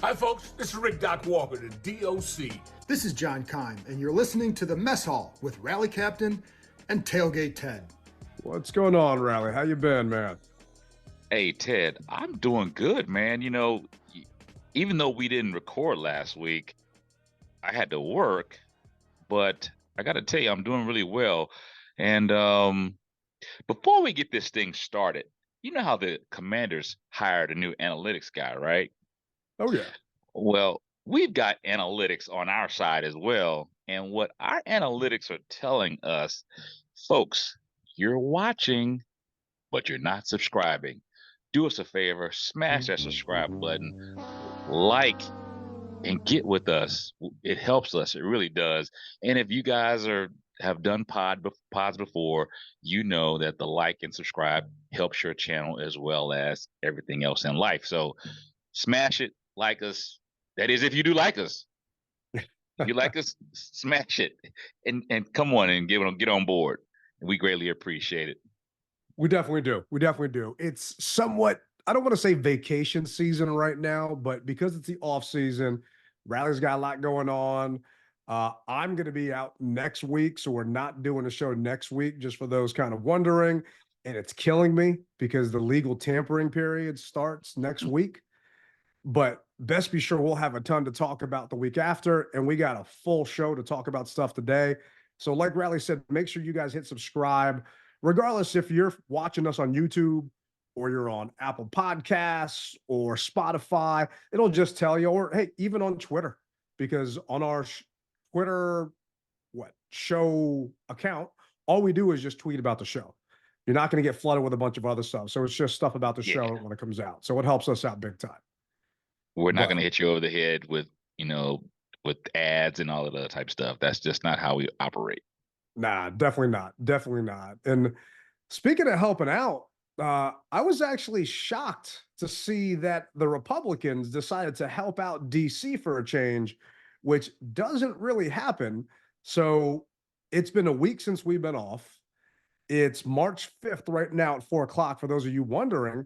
Hi, folks. This is Rick Doc Walker, the DOC. This is John Kime, and you're listening to the Mess Hall with Rally Captain and Tailgate Ted. What's going on, Rally? How you been, man? Hey, Ted, I'm doing good, man. You know, even though we didn't record last week, I had to work, but I got to tell you, I'm doing really well. And before we get this thing started, you know how the Commanders hired a new analytics guy, right? Oh, yeah. Well, we've got analytics on our side as well. And what our analytics are telling us, folks, you're watching, but you're not subscribing. Do us a favor, smash that subscribe button, like, and get with us. It helps us. It really does. And if you guys have done pods before, you know that the like and subscribe helps your channel as well as everything else in life. So smash it, like us. That is, if you do like us. If you like us, smash it. And come on and get on board. We greatly appreciate it. We definitely do. We definitely do. It's somewhat, I don't want to say vacation season right now, but because it's the off season, Rally's got a lot going on. I'm going to be out next week, so we're not doing a show next week, just for those kind of wondering. And it's killing me because the legal tampering period starts next week. But best be sure we'll have a ton to talk about the week after, and we got a full show to talk about stuff today. So like Rally said, make sure you guys hit subscribe. Regardless if you're watching us on YouTube or you're on Apple Podcasts or Spotify, it'll just tell you, or hey, even on Twitter, because on our Twitter show account, all we do is just tweet about the show. You're not going to get flooded with a bunch of other stuff. So it's just stuff about the show when it comes out. So it helps us out big time. We're not going to hit you over the head with ads and all of that type of stuff. That's just not how we operate. Nah, definitely not. Definitely not. And speaking of helping out, I was actually shocked to see that the Republicans decided to help out DC for a change, which doesn't really happen. So it's been a week since we've been off. It's March 5th right now at 4:00 for those of you wondering.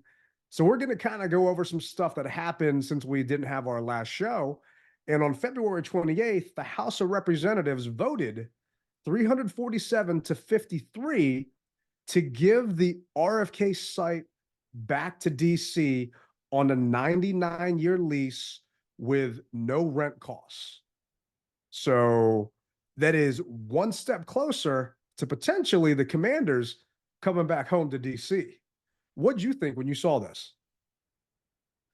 So we're going to kind of go over some stuff that happened since we didn't have our last show. And on February 28th, the House of Representatives voted 347 to 53 to give the RFK site back to DC on a 99-year lease with no rent costs. So that is one step closer to potentially the Commanders coming back home to DC. What'd you think when you saw this?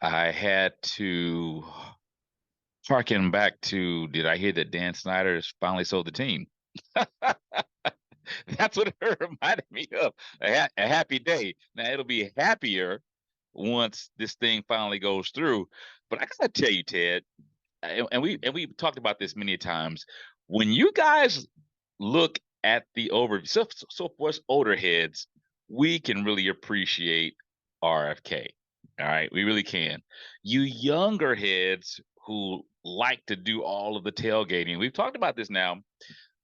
I had to harken back to, did I hear that Dan Snyder has finally sold the team? That's what it reminded me of. A happy day. Now it'll be happier once this thing finally goes through. But I gotta tell you, Ted, and we talked about this many times. When you guys look at the overview, so for us older heads, we can really appreciate RFK. All right, we really can. You younger heads who like to do all of the tailgating, we've talked about this now,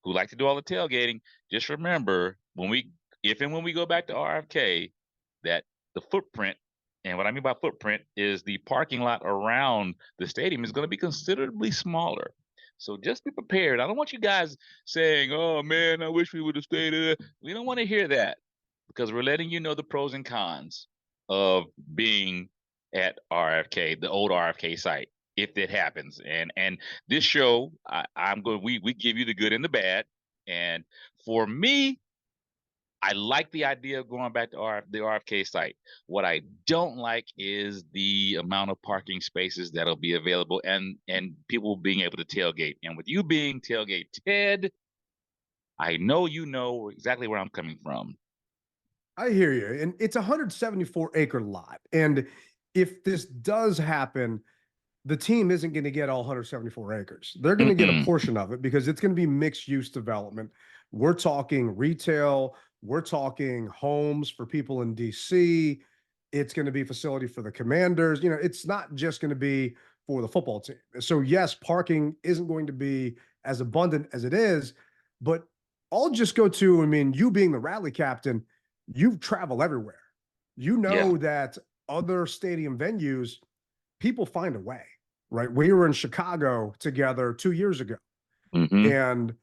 who like to do all the tailgating, just remember when we go back to RFK, that the footprint, and what I mean by footprint is the parking lot around the stadium is going to be considerably smaller. So just be prepared. I don't want you guys saying, oh man, I wish we would have stayed there. We don't want to hear that, because we're letting you know the pros and cons of being at RFK, the old RFK site, if it happens. And this show, we give you the good and the bad. And for me, I like the idea of going back to the RFK site. What I don't like is the amount of parking spaces that'll be available and people being able to tailgate. And with you being Tailgate Ted, I know you know exactly where I'm coming from. I hear you. And it's a 174-acre lot. And if this does happen, the team isn't going to get all 174 acres. They're going to get a portion of it because it's going to be mixed use development. We're talking retail. We're talking homes for people in DC. It's going to be a facility for the Commanders. You know, it's not just going to be for the football team. So yes, parking isn't going to be as abundant as it is, but I'll just go to, I mean, you being the rally captain, you've traveled everywhere. You know that other stadium venues, people find a way. right? We were in Chicago together 2 years ago, Mm-hmm. and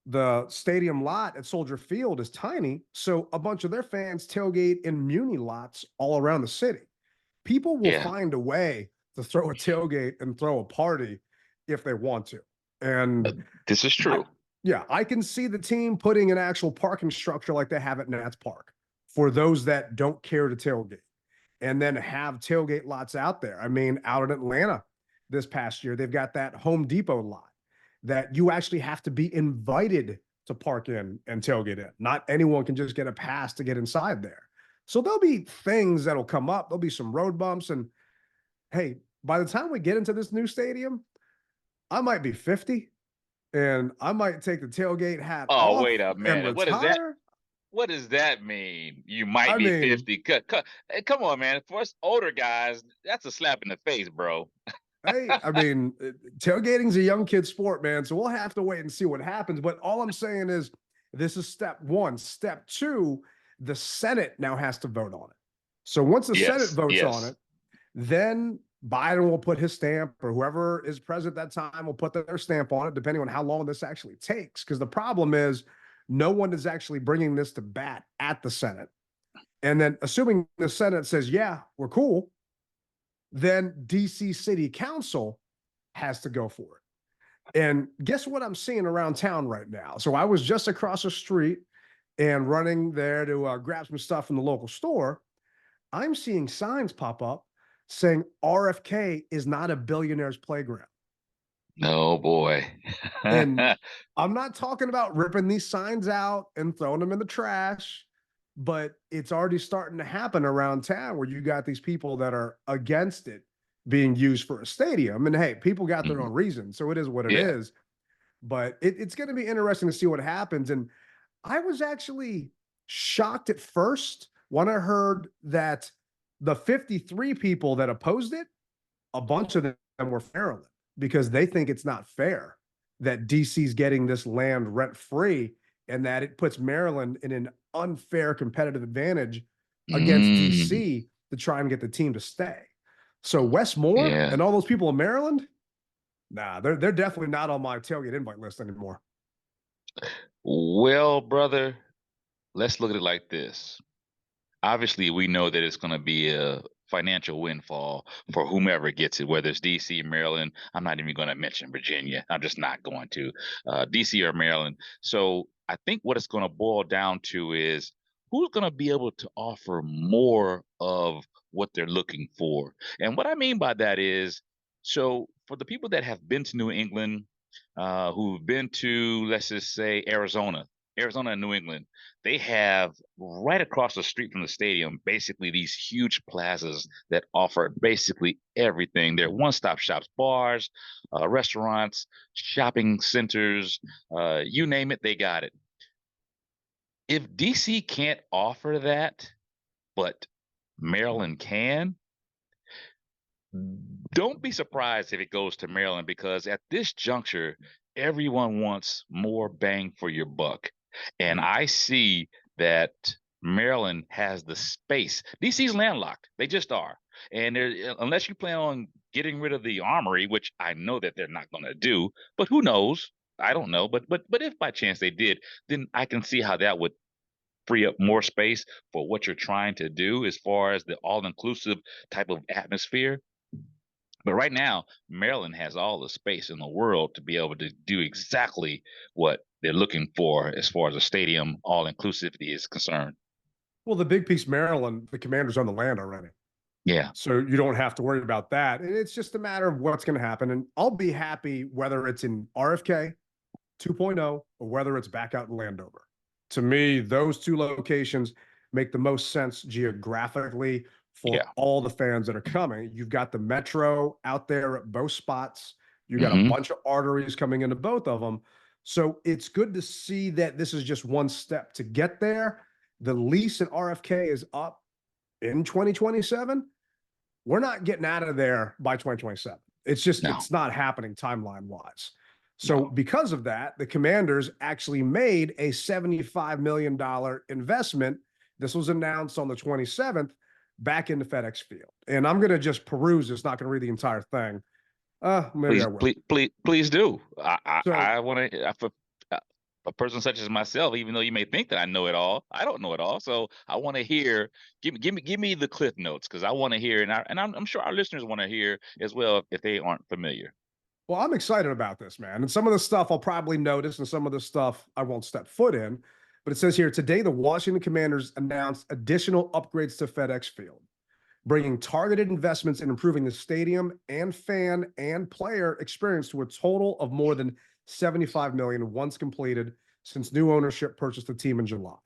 the stadium lot at Soldier Field is tiny. So a bunch of their fans tailgate in Muni lots all around the city. People will Yeah, find a way to throw a tailgate and throw a party if they want to. And this is I, true. yeah, I can see the team putting an actual parking structure like they have at Nats Park for those that don't care to tailgate, and then have tailgate lots out there. I mean, out in Atlanta this past year, they've got that Home Depot lot that you actually have to be invited to park in and tailgate in. Not anyone can just get a pass to get inside there. So there'll be things that'll come up. There'll be some road bumps. And hey, by the time we get into this new stadium, I might be 50 and I might take the tailgate hat Oh, off wait a and minute. What is that? retire. What does that mean? You might I be mean, 50. Hey, come on, man. For us older guys, that's a slap in the face, bro. hey, I mean, tailgating's a young kid sport, man. So we'll have to wait and see what happens. But all I'm saying is this is step one. Step two, the Senate now has to vote on it. So once the Senate Yes, votes on yes. it, then Biden will put his stamp, or whoever is president at that time will put their stamp on it, depending on how long this actually takes. Because the problem is no one is actually bringing this to bat at the Senate. And then assuming the Senate says, yeah, we're cool, then DC City Council has to go for it. And guess what I'm seeing around town right now? So I was just across the street and running there to grab some stuff from the local store. I'm seeing signs pop up saying RFK is not a billionaire's playground. No, boy. And I'm not talking about ripping these signs out and throwing them in the trash, but it's already starting to happen around town where you got these people that are against it being used for a stadium. And hey, people got their Mhm. own reasons. So it is what it Yeah. is. But it's going to be interesting to see what happens. And I was actually shocked at first when I heard that the 53 people that opposed it, a bunch of them were Maryland because they think it's not fair that DC's getting this land rent free and that it puts Maryland in an unfair competitive advantage against Mm, DC to try and get the team to stay. So Wes Moore yeah. and all those people in Maryland, nah, they're definitely not on my tailgate invite list anymore. Well, brother, let's look at it like this. Obviously, we know that it's going to be a financial windfall for whomever gets it, whether it's DC, Maryland. I'm not even going to mention Virginia. I'm just not going to. DC or Maryland. So I think what it's going to boil down to is who's going to be able to offer more of what they're looking for. And what I mean by that is, so for the people that have been to New England, who've been to, let's just say, Arizona and New England, they have right across the street from the stadium basically these huge plazas that offer basically everything. They're one-stop shops, bars, restaurants, shopping centers, you name it, they got it. If DC can't offer that, but Maryland can, don't be surprised if it goes to Maryland, because at this juncture, everyone wants more bang for your buck. And Yeah. I see that Maryland has the space. DC's landlocked. They just are. And unless you plan on getting rid of the armory, which I know that they're not going to do, but who knows? I don't know. But if by chance they did, then I can see how that would free up more space for what you're trying to do as far as the all-inclusive type of atmosphere. But right now, Maryland has all the space in the world to be able to do exactly what they're looking for as far as a stadium all inclusivity is concerned. Well, the big piece, Maryland, the Commanders own the land already. Yeah. So you don't have to worry about that. And it's just a matter of what's going to happen. And I'll be happy whether it's in RFK 2.0 or whether it's back out in Landover. To me, those two locations make the most sense geographically for Yeah. all the fans that are coming. You've got the metro out there at both spots. You got a Hmm. bunch of arteries coming into both of them. So it's good to see that this is just one step to get there. The lease at RFK is up in 2027. We're not getting out of there by 2027. It's just, No, it's not happening timeline wise. So no. because of that, the Commanders actually made a $75 million investment. This was announced on the 27th back into FedEx Field. And I'm going to just peruse this, not going to read the entire thing. Maybe Please, I will. please do. So, I want to for a person such as myself, even though you may think that I know it all, I don't know it all. So I want to hear. Give me the cliff notes because I want to hear, and I'm sure our listeners want to hear as well if they aren't familiar. well, I'm excited about this, man. And some of the stuff I'll probably notice, and some of the stuff I won't step foot in. But it says here today, the Washington Commanders announced additional upgrades to FedEx Field, bringing targeted investments in improving the stadium and fan and player experience to a total of more than 75 million once completed since new ownership purchased the team in July.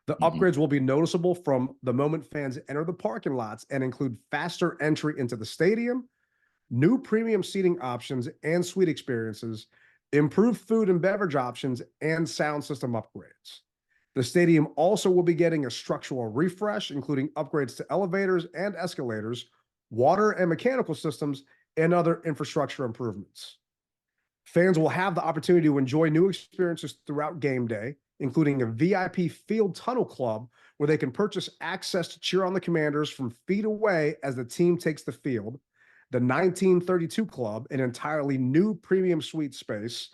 The upgrades will be noticeable from the moment fans enter the parking lots and include faster entry into the stadium, new premium seating options and suite experiences, improved food and beverage options, and sound system upgrades. The stadium also will be getting a structural refresh, including upgrades to elevators and escalators, water and mechanical systems, and other infrastructure improvements. Fans will have the opportunity to enjoy new experiences throughout game day, including a VIP field tunnel club where they can purchase access to cheer on the Commanders from feet away as the team takes the field, the 1932 Club, an entirely new premium suite space,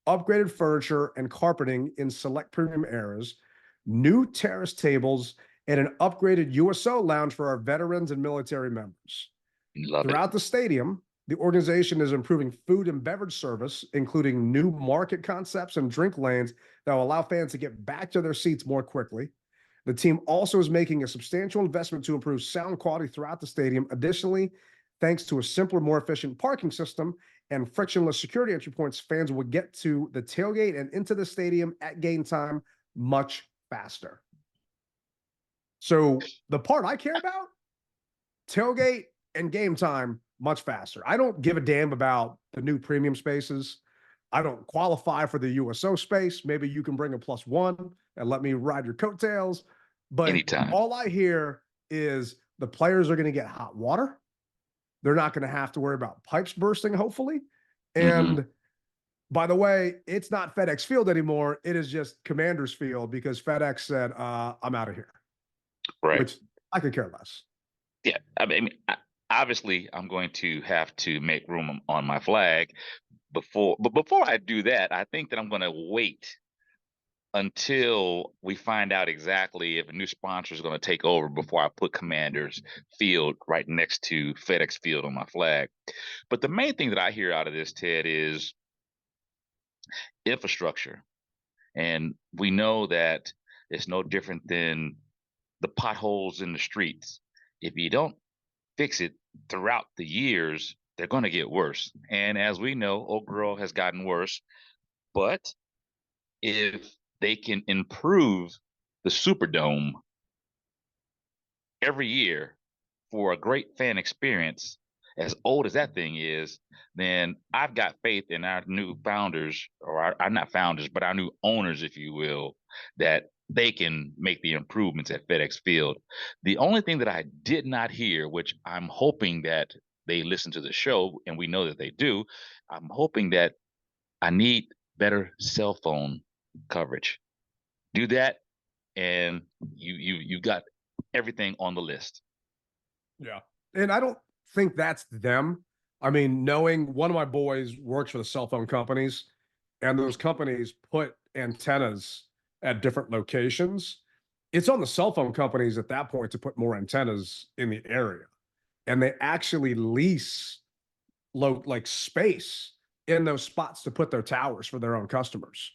upgraded furniture and carpeting in select premium areas, new terrace tables, and an upgraded USO lounge for our veterans and military members. Love it. Throughout the stadium, the organization is improving food and beverage service, including new market concepts and drink lanes that will allow fans to get back to their seats more quickly. The team also is making a substantial investment to improve sound quality throughout the stadium. Additionally, thanks to a simpler, more efficient parking system and frictionless security entry points, fans will get to the tailgate and into the stadium at game time much faster. So the part I care about, tailgate and game time much faster. I don't give a damn about the new premium spaces. I don't qualify for the USO space. Maybe you can bring a +1 and let me ride your coattails. But Anytime. all I hear is the players are going to get hot water. They're not going to have to worry about pipes bursting, hopefully. And by the way, it's not FedEx Field anymore. It is just Commanders Field because FedEx said, I'm out of here. Right. Which I could care less. Yeah. Obviously, I'm going to have to make room on my flag but before I do that, I think that I'm going to wait until we find out exactly if a new sponsor is going to take over before I put Commanders Field right next to FedEx Field on my flag. But the main thing that I hear out of this, Ted, is infrastructure. And we know that it's no different than the potholes in the streets. If you don't fix it throughout the years, they're going to get worse. And as we know, Oak Grove has gotten worse. But if they can improve the Superdome every year for a great fan experience, as old as that thing is, then I've got faith in our new founders, or our not founders, but our new owners, if you will, that they can make the improvements at FedEx Field. The only thing that I did not hear, which I'm hoping that they listen to the show, and we know that they do, I'm hoping that I need better cell phone coverage. Do that, and you got everything on the list. Yeah. And I don't think that's them. I mean, knowing one of my boys works for the cell phone companies, and those companies put antennas at different locations, it's on the cell phone companies at that point to put more antennas in the area. And they actually lease like space in those spots to put their towers for their own customers.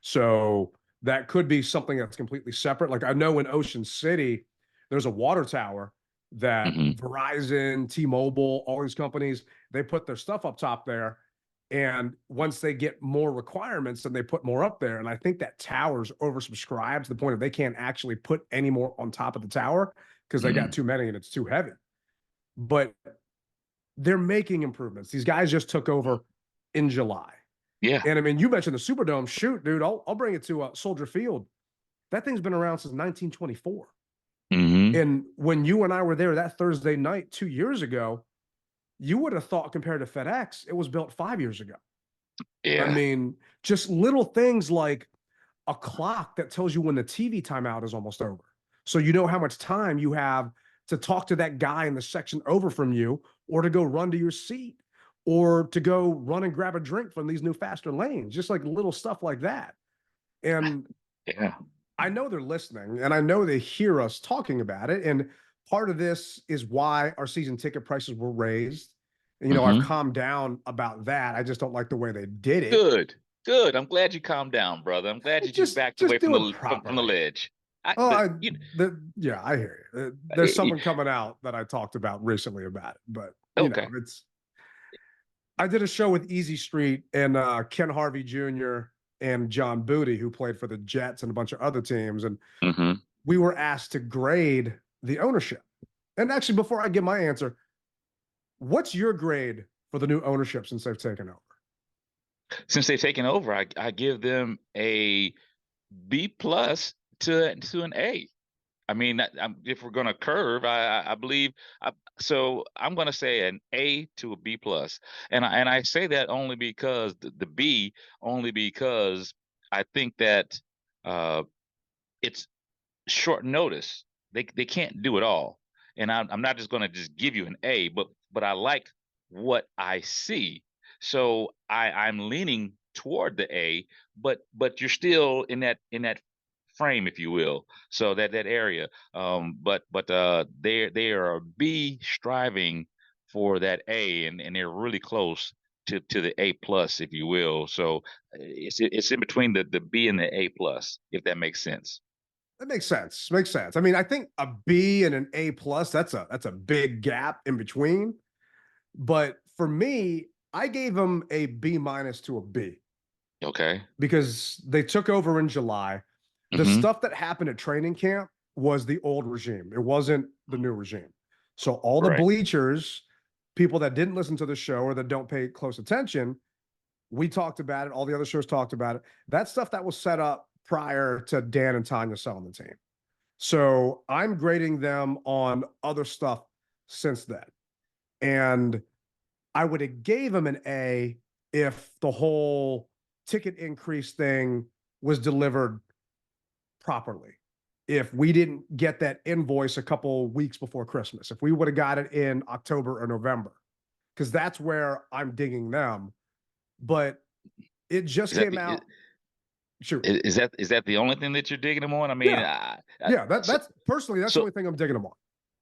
So that could be something that's completely separate. Like I know in Ocean City, there's a water tower that Verizon, T-Mobile, all these companies, they put their stuff up top there. And once they get more requirements, then they put more up there. And I think that tower's oversubscribed to the point that they can't actually put any more on top of the tower because they got too many and it's too heavy. But they're making improvements. These guys just took over in July. Yeah. And I mean, you mentioned the Superdome. Shoot, dude, I'll bring it to Soldier Field. That thing's been around since 1924. And when you and I were there that Thursday night 2 years ago, you would have thought compared to FedEx, it was built 5 years ago. Yeah. I mean, just little things like a clock that tells you when the TV timeout is almost over. So you know how much time you have to talk to that guy in the section over from you or to go run to your seat. or to go run and grab a drink from these new faster lanes, just like little stuff like that. And Yeah. I know they're listening and I know they hear us talking about it. And part of this is why our season ticket prices were raised. You know, I've Mm-hmm. calmed down about that. I just don't like the way they did it. Good. Good. I'm glad you calmed down, brother. I'm glad that you backed away Just from do it from the properly. ledge. Oh, You, I hear you. There's something coming out that I talked about recently about it, but you know, okay. I did a show with Easy Street and Ken Harvey Jr. and John Booty, who played for the Jets and a bunch of other teams, and Mm-hmm. we were asked to grade the ownership. And actually, before I give my answer, what's your grade for the new ownership since they've taken over? Since they've taken over, I give them a B plus to an A. I mean, if we're going to curve, I believe. So I'm going to say an A to a B plus, and I say that only because the B, only because I think that it's short notice. They can't do it all, and I'm not just going to just give you an A, but I like what I see, so I'm leaning toward the A, but you're still in that frame, if you will, so that area. But they are a B striving for that A, and they're really close to the A plus, if you will. So it's in between the B and the A plus, if that makes sense. That makes sense. Makes sense. I mean, I think a B and an A plus, that's a big gap in between. But for me, I gave them a B minus to a B Okay. because they took over in July. The Mm-hmm. stuff that happened at training camp was the old regime. It wasn't the new regime. So all the Right. bleachers, people that didn't listen to the show or that don't pay close attention, we talked about it. All the other shows talked about it. That stuff that was set up prior to Dan and Tanya selling the team. So I'm grading them on other stuff since then. And I would have gave them an A if the whole ticket increase thing was delivered properly. If we didn't get that invoice a couple weeks before Christmas, if we would have got it in October or November, because that's where I'm digging them. But it just came out. Sure. Is that the only thing that you're digging them on? I mean, Yeah. Yeah. That's personally, that's the so only thing I'm digging them on.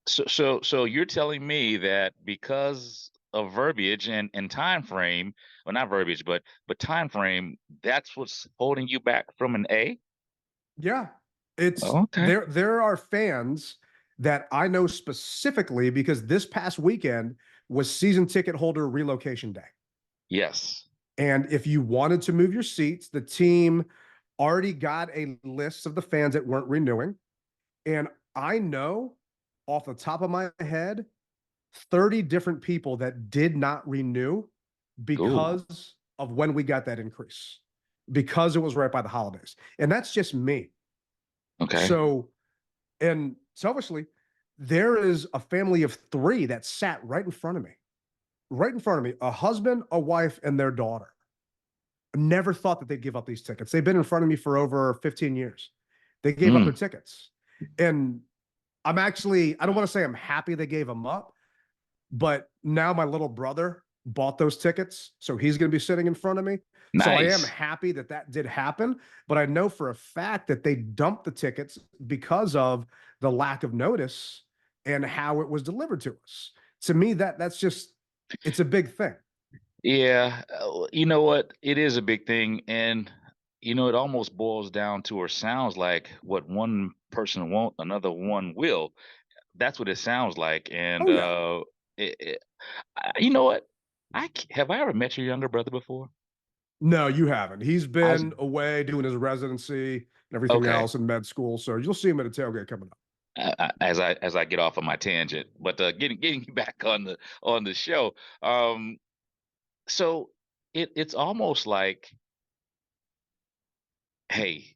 so you're telling me that because of verbiage and time frame, well, not verbiage, but time frame, that's what's holding you back from an A? Yeah. It's Okay. there are fans that I know specifically because this past weekend was season ticket holder relocation day. Yes. And if you wanted to move your seats, the team already got a list of the fans that weren't renewing. And I know off the top of my head, 30 different people that did not renew Ooh. because of when we got that increase, because it was right by the holidays. And that's just me. Okay. So, and selfishly, there is a family of three that sat right in front of me, a husband, a wife, and their daughter. Never thought that they'd give up these tickets. They've been in front of me for over 15 years. They gave up their tickets. And I don't want to say I'm happy they gave them up, but now my little brother bought those tickets. So he's going to be sitting in front of me. Nice. So I am happy that did happen. But I know for a fact that they dumped the tickets because of the lack of notice and how it was delivered to us. To me, that's just, it's a big thing. Yeah, you know what? It is a big thing, and it almost boils down to, or sounds like, what one person won't, another one will. That's what it sounds like. And Oh, yeah. you know what? Have I ever met your younger brother before? No, you haven't. He's I was been away doing his residency and everything okay. else in med school. So you'll see him at a tailgate coming up. As I get off of my tangent, but getting back on the show. So it's almost like, hey,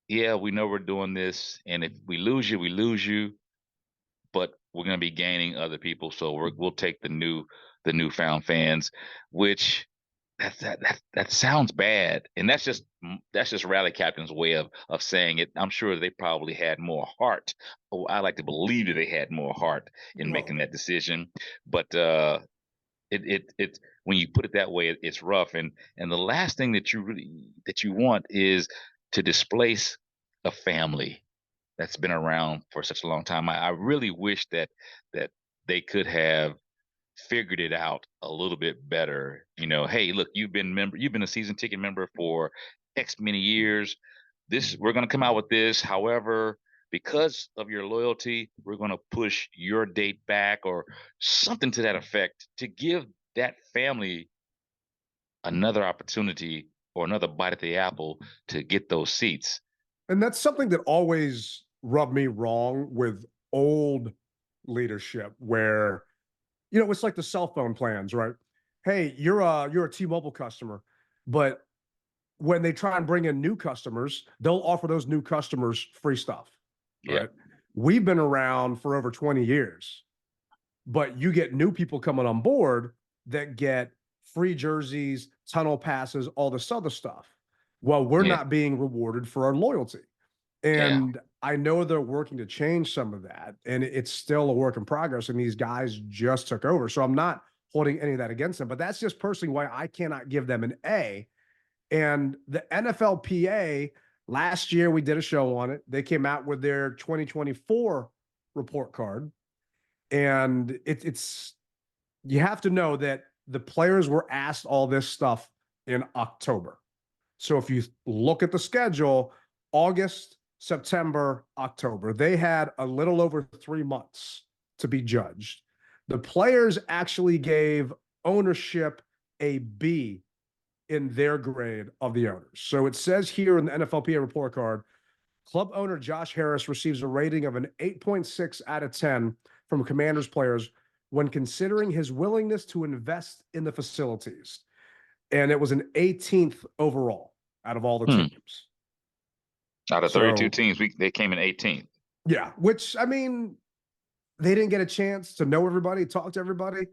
yeah, we know we're doing this, and if we lose you, we lose you, but we're going to be gaining other people, so we'll take the newfound fans, which that sounds bad, and that's just Rally Captain's way of saying it. I'm sure they probably had more heart. Oh, I like to believe that they had more heart in Oh, making that decision, but it when you put it that way, it's rough. And the last thing that you want is to displace a family that's been around for such a long time. I really wish that they could have figured it out a little bit better. Hey, look, you've been a season ticket member for X many years. We're going to come out with this. However, because of your loyalty, we're going to push your date back or something to that effect to give that family another opportunity or another bite at the apple to get those seats. And that's something that always rubbed me wrong with old leadership, where it's like the cell phone plans, right? Hey, you're a T-Mobile customer, but when they try and bring in new customers, they'll offer those new customers free stuff. Yeah. Right? We've been around for over 20 years, but you get new people coming on board that get free jerseys, tunnel passes, all this other stuff. Well, we're Yeah. not being rewarded for our loyalty. And I know they're working to change some of that, and it's still a work in progress. And these guys just took over. So I'm not holding any of that against them, but that's just personally why I cannot give them an A. And the NFLPA, last year we did a show on it. They came out with their 2024 report card. And it's you have to know that the players were asked all this stuff in October. So if you look at the schedule, August, September, October, they had a little over 3 months to be judged. The players actually gave ownership a B in their grade of the owners. So it says here in the NFLPA report card, club owner Josh Harris receives a rating of an 8.6 out of 10 from Commanders players when considering his willingness to invest in the facilities. And it was an 18th overall out of all the teams. Out of 32 teams, they came in 18th. Yeah, which, I mean, they didn't get a chance to know everybody, talk to everybody.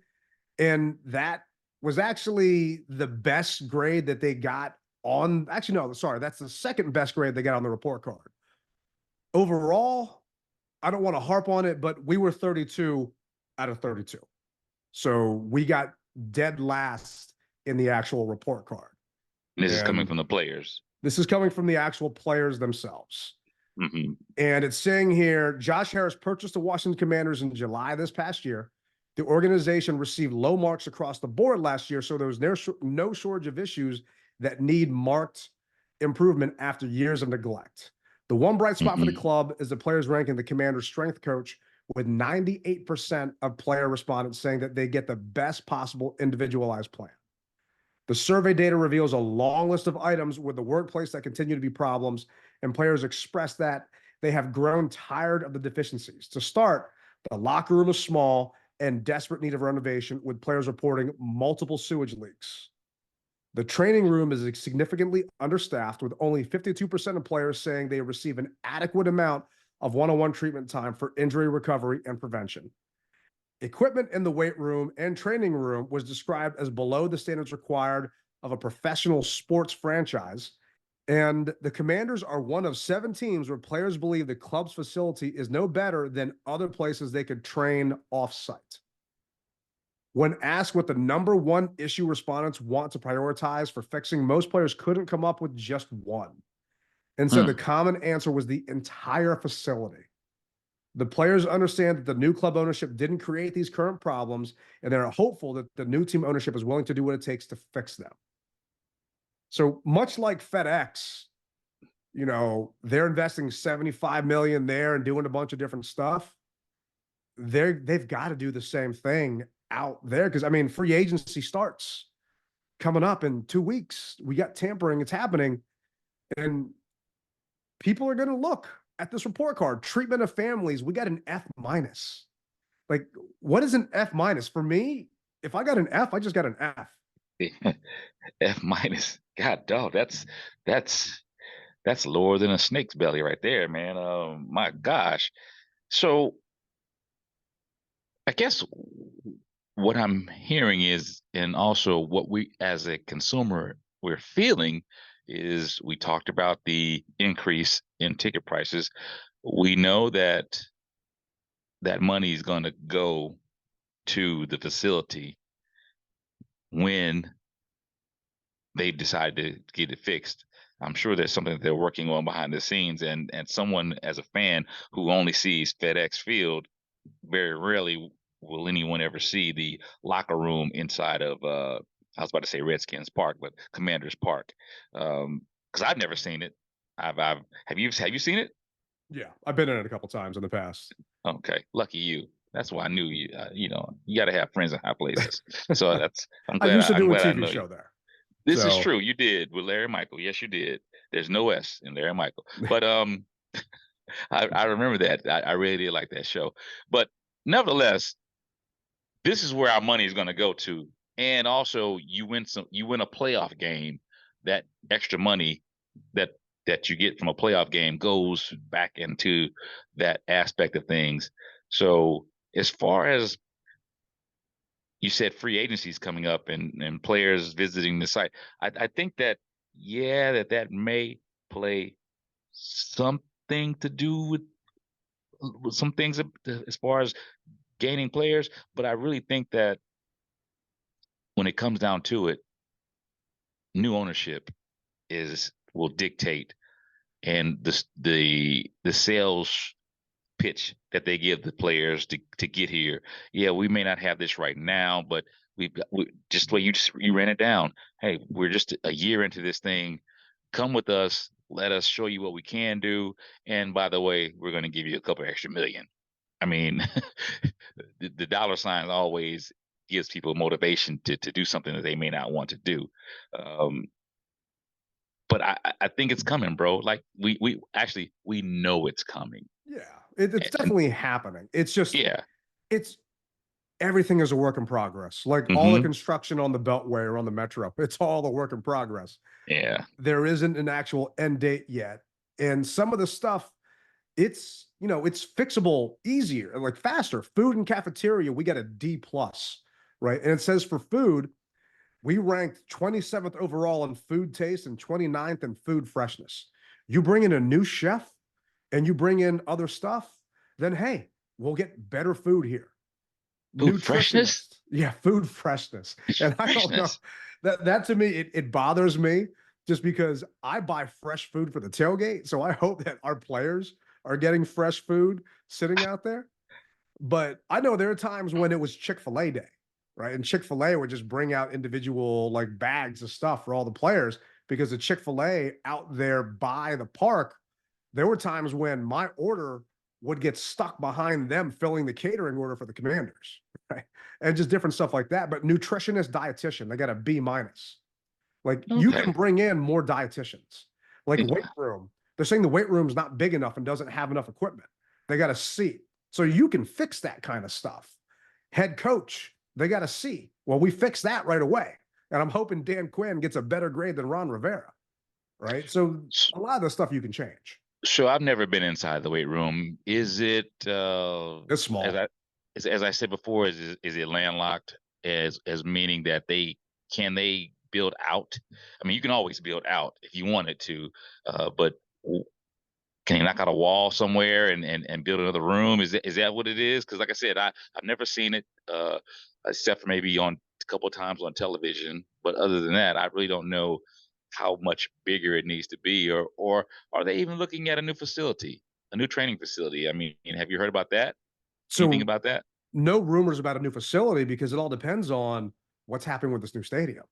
And that was actually the best grade that they got on. Actually, no, sorry, that's the second best grade they got on the report card. Overall, I don't want to harp on it, but we were 32 out of 32. So we got dead last in the actual report card. This is coming from the players. This is coming from the actual players themselves. Mm-hmm. And it's saying here, Josh Harris purchased the Washington Commanders in July this past year. The organization received low marks across the board last year, so there was no shortage of issues that need marked improvement after years of neglect. The one bright spot for the club is the players ranking the Commanders' strength coach, with 98% of player respondents saying that they get the best possible individualized plan. The survey data reveals a long list of items with the workplace that continue to be problems, and players express that they have grown tired of the deficiencies. To start, the locker room is small and desperate need of renovation, with players reporting multiple sewage leaks. The training room is significantly understaffed, with only 52% of players saying they receive an adequate amount of one-on-one treatment time for injury recovery and prevention. Equipment in the weight room and training room was described as below the standards required of a professional sports franchise. And the Commanders are one of 7 teams where players believe the club's facility is no better than other places they could train off-site. When asked what the number one issue respondents want to prioritize for fixing, most players couldn't come up with just one. And so the common answer was the entire facility. The players understand that the new club ownership didn't create these current problems, and they're hopeful that the new team ownership is willing to do what it takes to fix them. So much like FedEx, they're investing $75 million there and doing a bunch of different stuff. They've got to do the same thing out there, because free agency starts coming up in 2 weeks. We got tampering, it's happening, and people are going to look at this report card. Treatment of families, we got an F-. Like, what is an F-? For me, if I got an F, I just got an F. F-. God dog, that's lower than a snake's belly right there, man. My gosh. So I guess what I'm hearing is, and also what we as a consumer we're feeling, is we talked about the increase in ticket prices. We know that money is going to go to the facility. when they decided to get it fixed. I'm sure there's something that they're working on behind the scenes, and someone as a fan who only sees FedEx Field, very rarely will anyone ever see the locker room inside of I was about to say Redskins Park, but Commanders Park. Because I've never seen it. I've have you seen it? Yeah, I've been in it a couple times in the past. Okay, lucky you. That's why I knew you. You know, you got to have friends in high places. So that's I used to I'm do a glad I TV know you. show there. This is So true. You did with Larry Michael. Yes, you did. There's no S in Larry Michael. But I remember that. I really did like that show. But nevertheless, this is where our money is going to go to. And also, you win a playoff game. That extra money that you get from a playoff game goes back into that aspect of things. So as far as you said, free agency is coming up and players visiting the site, I think that that may play something to do with some things as far as gaining players. But I really think that when it comes down to it, new ownership will dictate, and the sales pitch that they give the players to get here. Yeah, we may not have this right now, but just the way you ran it down. Hey, we're just a year into this thing. Come with us. Let us show you what we can do. And by the way, we're going to give you a couple extra million. I mean, the dollar sign always gives people motivation to do something that they may not want to do. Um, but I think it's coming, bro. Like we know it's coming. yeah, it's And definitely happening. It's just yeah. it's everything is a work in progress. Like all the Hmm. construction on the Beltway or on the Metro, it's all a work in progress. Yeah. There isn't an actual end date yet, and some of the stuff, it's it's fixable easier, like faster. Food and cafeteria, we got a D+, right? And it says for food, we ranked 27th overall in food taste and 29th in food freshness. You bring in a new chef and you bring in other stuff, then hey, we'll get better food here. Food freshness? Nutritionist, yeah, food freshness. And I don't know, Freshness. that to me, it bothers me just because I buy fresh food for the tailgate. So I hope that our players are getting fresh food sitting out there. But I know there are times when it was Chick-fil-A day, right? And Chick-fil-A would just bring out individual like bags of stuff for all the players because the Chick-fil-A out there by the park, there were times when my order would get stuck behind them filling the catering order for the Commanders, right? And just different stuff like that. But nutritionist, dietitian, they got a B-. Like you can Okay. bring in more dietitians. Like weight room, they're saying the weight room's not big enough and doesn't have enough equipment. They got a C. So you can fix that kind of stuff. Head coach, they got a C. Well, we fixed that right away. And I'm hoping Dan Quinn gets a better grade than Ron Rivera, right? So a lot of the stuff you can change. So I've never been inside the weight room. Is it It's as small. I said before, is it landlocked as meaning that they build out? I mean, you can always build out if you wanted to, but can you knock out a wall somewhere and build another room? Is that what it is? Because like I said, I've never seen it except for maybe on a couple of times on television. But other than that, I really don't know how much bigger it needs to be, or are they even looking at a new facility, a new training facility? I mean, have you heard about that? Anything So about that? no rumors about a new facility because it all depends on what's happening with this new stadium,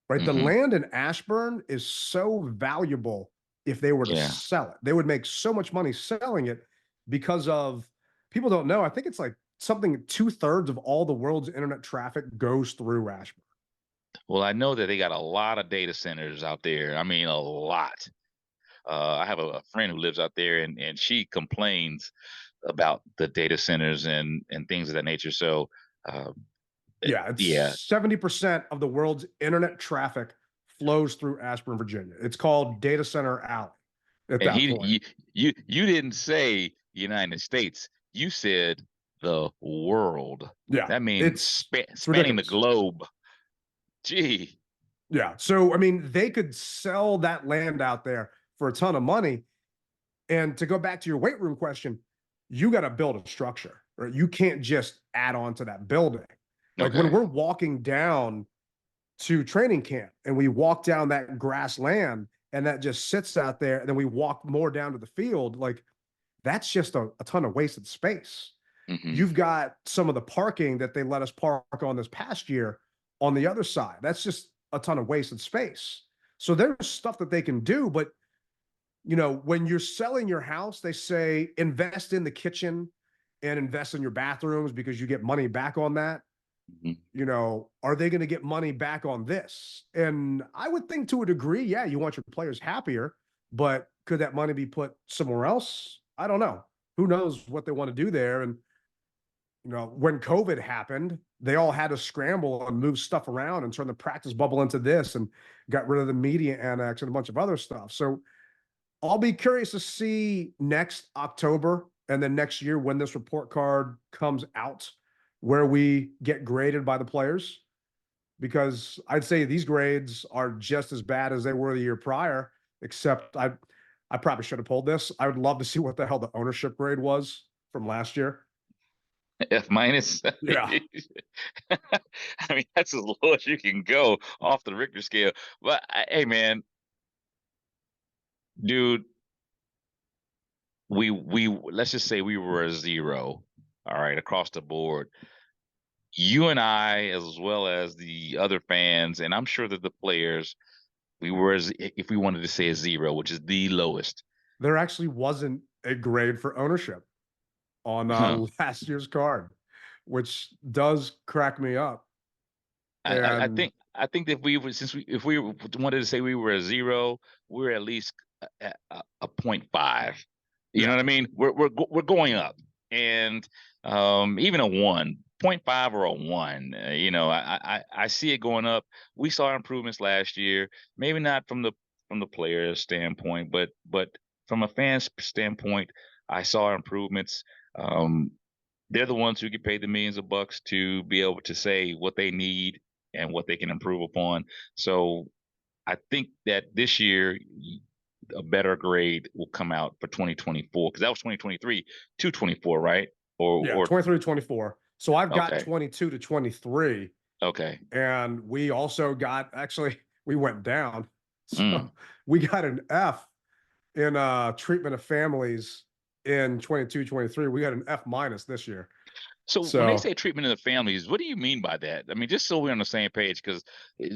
right? The Hmm. land in Ashburn is so valuable if they were to Yeah. sell it. They would make so much money selling it because of people don't know. I think it's like something 2/3 of all the world's internet traffic goes through Ashburn. Well, I know that they got a lot of data centers out there. I mean, a lot. I have a friend who lives out there, and she complains about the data centers and things of that nature. So, uh, Yeah, it's yeah. 70% of the world's internet traffic flows through Ashburn, Virginia. It's called Data Center Alley at And that he point. you didn't say United States. You said the world. Yeah, That means it's spanning the ridiculous. globe. Gee. Yeah. So, I mean, they could sell that land out there for a ton of money. And to go back to your weight room question, you got to build a structure, right? You can't just add on to that building. Like when Okay. we're walking down to training camp and we walk down that grassland and that just sits out there, and then we walk more down to the field, like that's just a ton of wasted space. Mm-hmm. You've got some of the parking that they let us park on this past year on the other side. That's just a ton of wasted space. So there's stuff that they can do, but you know, when you're selling your house, they say invest in the kitchen and invest in your bathrooms because you get money back on that. Mm-hmm. You know, are they going to get money back on this? And I would think to a degree, yeah, you want your players happier, but could that money be put somewhere else? I don't know. Who knows what they want to do there? And, you know, when COVID happened, they all had to scramble and move stuff around and turn the practice bubble into this and got rid of the media annex and a bunch of other stuff. So I'll be curious to see next October and then next year when this report card comes out, where we get graded by the players, because I'd say these grades are just as bad as they were the year prior, except I probably should have pulled this. I would love to see what the hell the ownership grade was from last year. F minus. Yeah. I mean, that's as low as you can go off the Richter scale. But hey, man, dude, we let's just say we were a 0, all right, across the board. You and I, as well as the other fans, and I'm sure that the players, we were, if we wanted to say a 0, which is the lowest. There actually wasn't a grade for ownership on last year's card, which does crack me up. I think that if we wanted to say we were a 0, we're at least a 0.5. You know what I mean? We're going up, and even a 1. 0.5 or a 1, you know, I see it going up. We saw improvements last year, maybe not from the player's standpoint, but from a fan's standpoint, I saw improvements. They're the ones who get paid the millions of bucks to be able to say what they need and what they can improve upon. So I think that this year a better grade will come out for 2024, because that was 2023 to 24, right? Or 23 to 24. So I've got 22 to 23. Okay. And we also got, actually, we went down. So we got an F in treatment of families in 22, 23. We got an F minus this year. So when they say treatment of the families, what do you mean by that? I mean, just so we're on the same page, because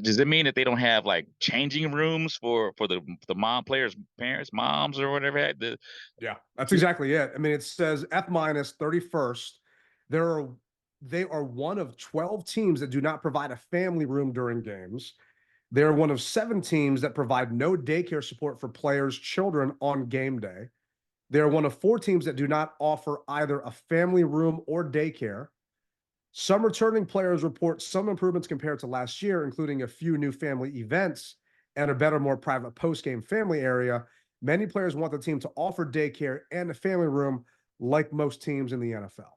does it mean that they don't have like changing rooms for the players' parents, moms, or whatever? Yeah, that's exactly it. I mean, it says F minus 31st. They are one of 12 teams that do not provide a family room during games. They're one of 7 teams that provide no daycare support for players' children on game day. They're one of 4 teams that do not offer either a family room or daycare. Some returning players report some improvements compared to last year, including a few new family events and a better, more private post-game family area. Many players want the team to offer daycare and a family room like most teams in the NFL.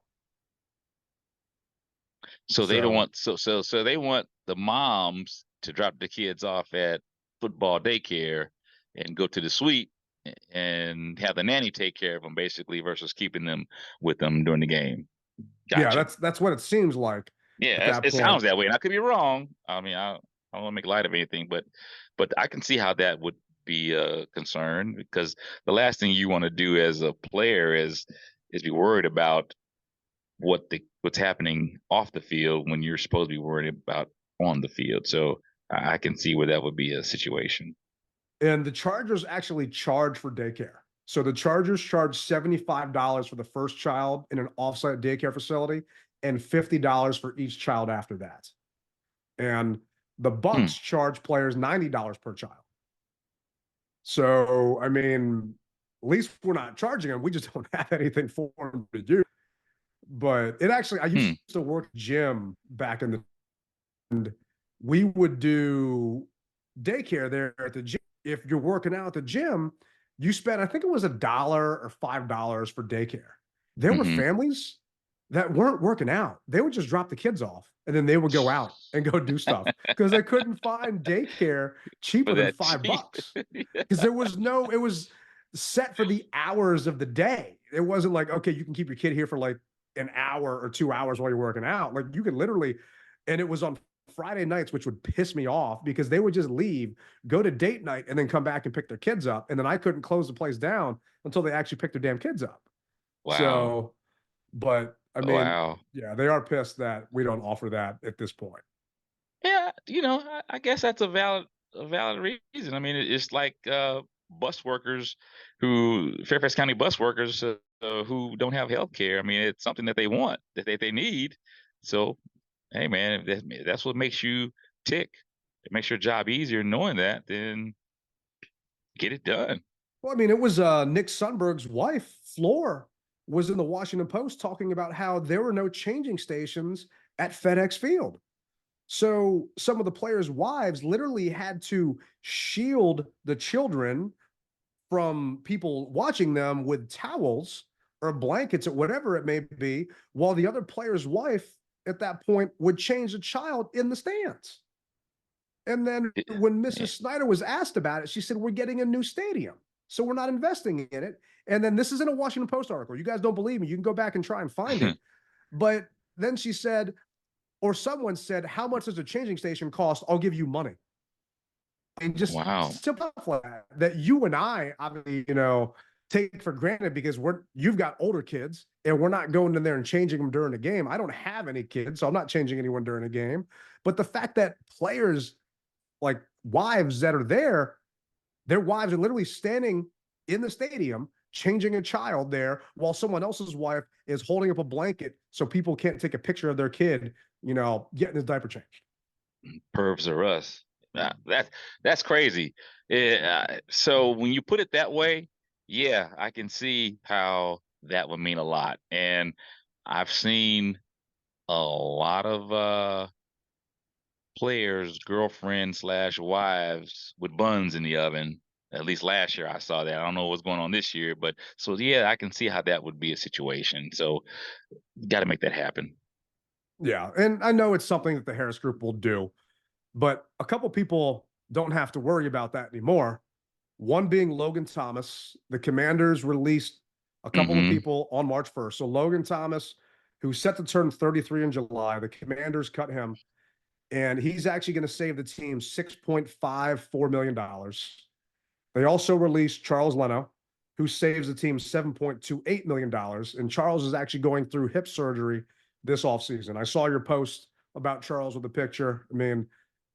So they don't want so they want the moms to drop the kids off at football daycare and go to the suite and have the nanny take care of them, basically, versus keeping them with them during the game. Gotcha. Yeah, that's what it seems like. Yeah, it sounds that way, and I could be wrong. I mean, I don't want to make light of anything, but I can see how that would be a concern, because the last thing you want to do as a player is be worried about what's happening off the field when you're supposed to be worried about on the field. So I can see where that would be a situation. And the Chargers actually charge for daycare. So the Chargers charge $75 for the first child in an offsite daycare facility and $50 for each child after that. And the Bucks charge players $90 per child. So, I mean, at least we're not charging them. We just don't have anything for them to do. But it actually, I used to work gym back in the, and we would do daycare there at the gym. If you're working out at the gym, you spend, I think it was $1 or $5 for daycare. There were families that weren't working out. They would just drop the kids off and then they would go out and go do stuff because they couldn't find daycare cheaper than $5. Because it was set for the hours of the day. It wasn't like, okay, you can keep your kid here for like an hour or 2 hours while you're working out. Like you could literally, and it was on Friday nights, which would piss me off because they would just leave, go to date night, and then come back and pick their kids up. And then I couldn't close the place down until they actually picked their damn kids up. Wow. So, but I mean, Wow. yeah, they are pissed that we don't offer that at this point. Yeah, I guess that's a valid reason. I mean, it's like bus workers Fairfax County bus workers who don't have health care. I mean, it's something that they want, that they need. So, hey, man, if that's what makes you tick. It makes your job easier knowing that, then get it done. Well, I mean, it was Nick Sundberg's wife, Floor, was in the Washington Post talking about how there were no changing stations at FedEx Field. So some of the players' wives literally had to shield the children from people watching them with towels or blankets or whatever it may be, while the other player's wife at that point would change the child in the stands. And then when Mrs. Snyder was asked about it, she said, we're getting a new stadium, so we're not investing in it. And then this is in a Washington Post article. You guys don't believe me, you can go back and try and find it. But then she said, or someone said, how much does a changing station cost? I'll give you money. And just simple stuff like that you and I obviously, take for granted because you've got older kids and we're not going in there and changing them during the game. I don't have any kids, so I'm not changing anyone during the game. But the fact that players, like wives that are there, their wives are literally standing in the stadium changing a child there while someone else's wife is holding up a blanket so people can't take a picture of their kid, getting his diaper changed. Pervs are us. That's crazy. So when you put it that way, yeah, I can see how that would mean a lot. And I've seen a lot of players, girlfriends / wives with buns in the oven. At least last year I saw that. I don't know what's going on this year, but so yeah, I can see how that would be a situation. So got to make that happen. Yeah, and I know it's something that the Harris Group will do, but a couple people don't have to worry about that anymore. One being Logan Thomas. The Commanders released a couple of people on March 1st. So Logan Thomas, who's set to turn 33 in July, the Commanders cut him, and he's actually going to save the team $6.54 million. They also released Charles Leno, who saves the team $7.28 million. And Charles is actually going through hip surgery this offseason. I saw your post about Charles with the picture. I mean,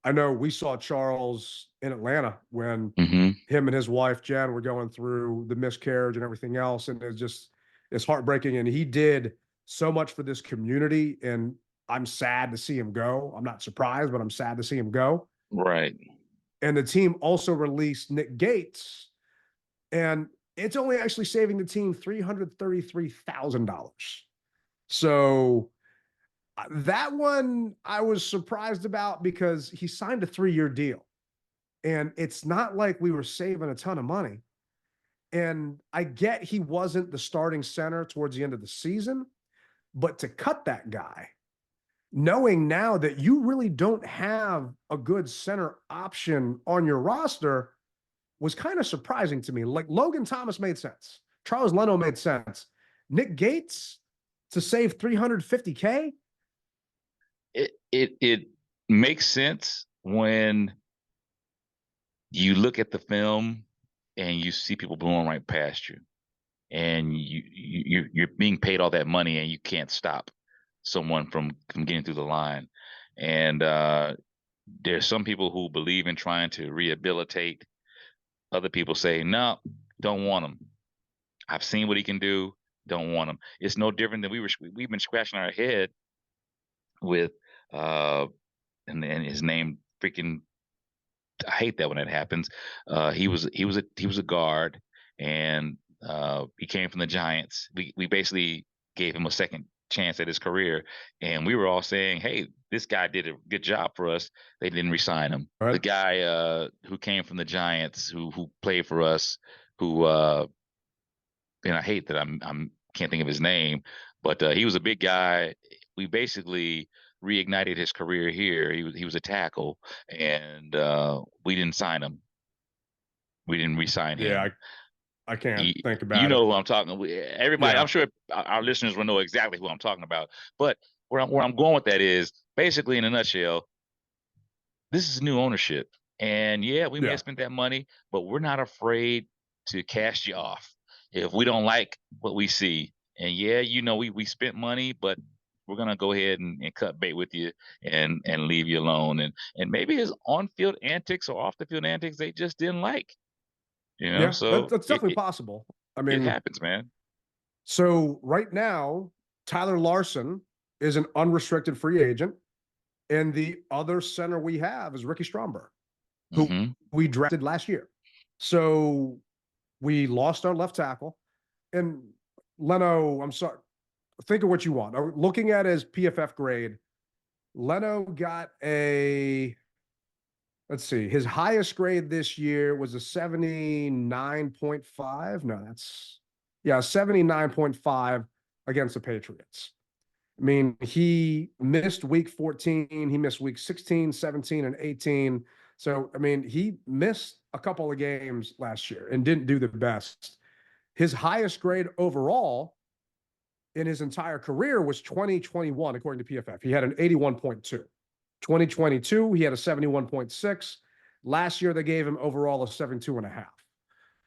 I know we saw Charles in Atlanta when him and his wife, Jen, were going through the miscarriage and everything else. And it's heartbreaking. And he did so much for this community. And I'm sad to see him go. I'm not surprised, but I'm sad to see him go. Right. And the team also released Nick Gates, and it's only actually saving the team $333,000. So that one I was surprised about because he signed a 3-year deal, and it's not like we were saving a ton of money. And I get he wasn't the starting center towards the end of the season, but to cut that guy, knowing now that you really don't have a good center option on your roster, was kind of surprising to me. Like Logan Thomas made sense. Charles Leno made sense. Nick Gates to save $350K. It makes sense when you look at the film and you see people blowing right past you, and you're being paid all that money and you can't stop someone from getting through the line. And there's some people who believe in trying to rehabilitate. Other people say, no, don't want him. I've seen what he can do. Don't want him. It's no different than we've been scratching our head with and his name freaking, I hate that when that happens. He was a guard, and he came from the Giants. We basically gave him a second chance at his career, and we were all saying, hey, this guy did a good job for us. They didn't re-sign him. Right. The guy who came from the Giants, who played for us, who and I hate that I'm can't think of his name, but he was a big guy. We basically reignited his career here. He was a tackle, and we didn't sign him. We didn't re-sign him. Yeah, I can't think about it. You know who I'm talking about. Everybody, yeah. I'm sure our listeners will know exactly who I'm talking about. But where I'm going with that is, basically, in a nutshell, this is new ownership. And yeah, we may Yeah. have spent that money, but we're not afraid to cast you off if we don't like what we see. And yeah, we spent money, but we're gonna go ahead and cut bait with you and leave you alone. And maybe his on-field antics or off-the-field antics they just didn't like. Yeah, So that's it, definitely it, possible. I it mean, happens, man. so right now, Tyler Larson is an unrestricted free agent, and the other center we have is Ricky Stromberg, who Hmm. we drafted last year. So we lost our left tackle, and Leno. I'm sorry. Think of what you want. Looking at his PFF grade, Leno got a. Let's see. His highest grade this year was a 79.5. No, that's 79.5 against the Patriots. I mean, he missed week 14, he missed week 16, 17, and 18. So, I mean, he missed a couple of games last year and didn't do the best. His highest grade overall in his entire career was 2021, according to PFF. He had an 81.2. 2022, he had a 71.6. Last year, they gave him overall a 72.5.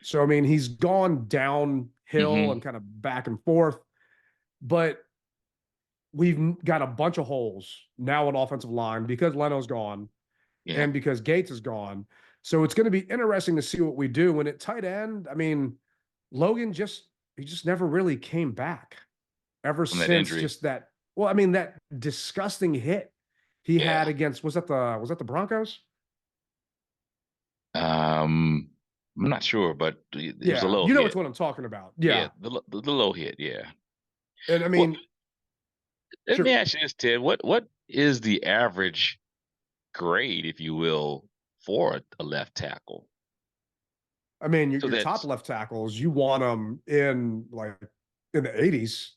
So, I mean, he's gone downhill Hmm. and kind of back and forth, but we've got a bunch of holes now on offensive line because Leno's gone Yeah. and because Gates is gone. So it's going to be interesting to see what we do. And at tight end, I mean, Logan he just never really came back ever From that since injury. just that. Well, I mean, that disgusting hit he had Yeah. against was that the Broncos? I'm not sure, but it was a Yeah, low you know which hit. one I'm talking about. Yeah, Yeah, the low hit. Yeah. and I Well, mean, let me sure. ask you this, Ted. What is the average grade, if you will, for a left tackle? I mean, So your top that's left tackles, you want them in the 80s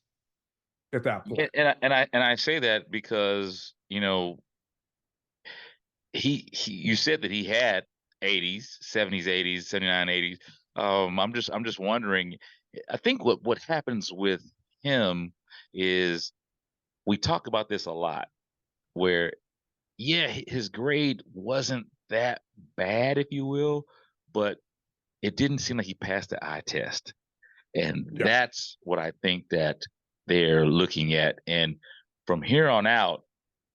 at that point. and I say that because you said that he had 80s, 70s, 80s, 79, 80s. I'm just wondering. I think what happens with him is we talk about this a lot, where yeah, his grade wasn't that bad, if you will, but it didn't seem like he passed the eye test. And Yeah. that's what I think that they're looking at. And from here on out,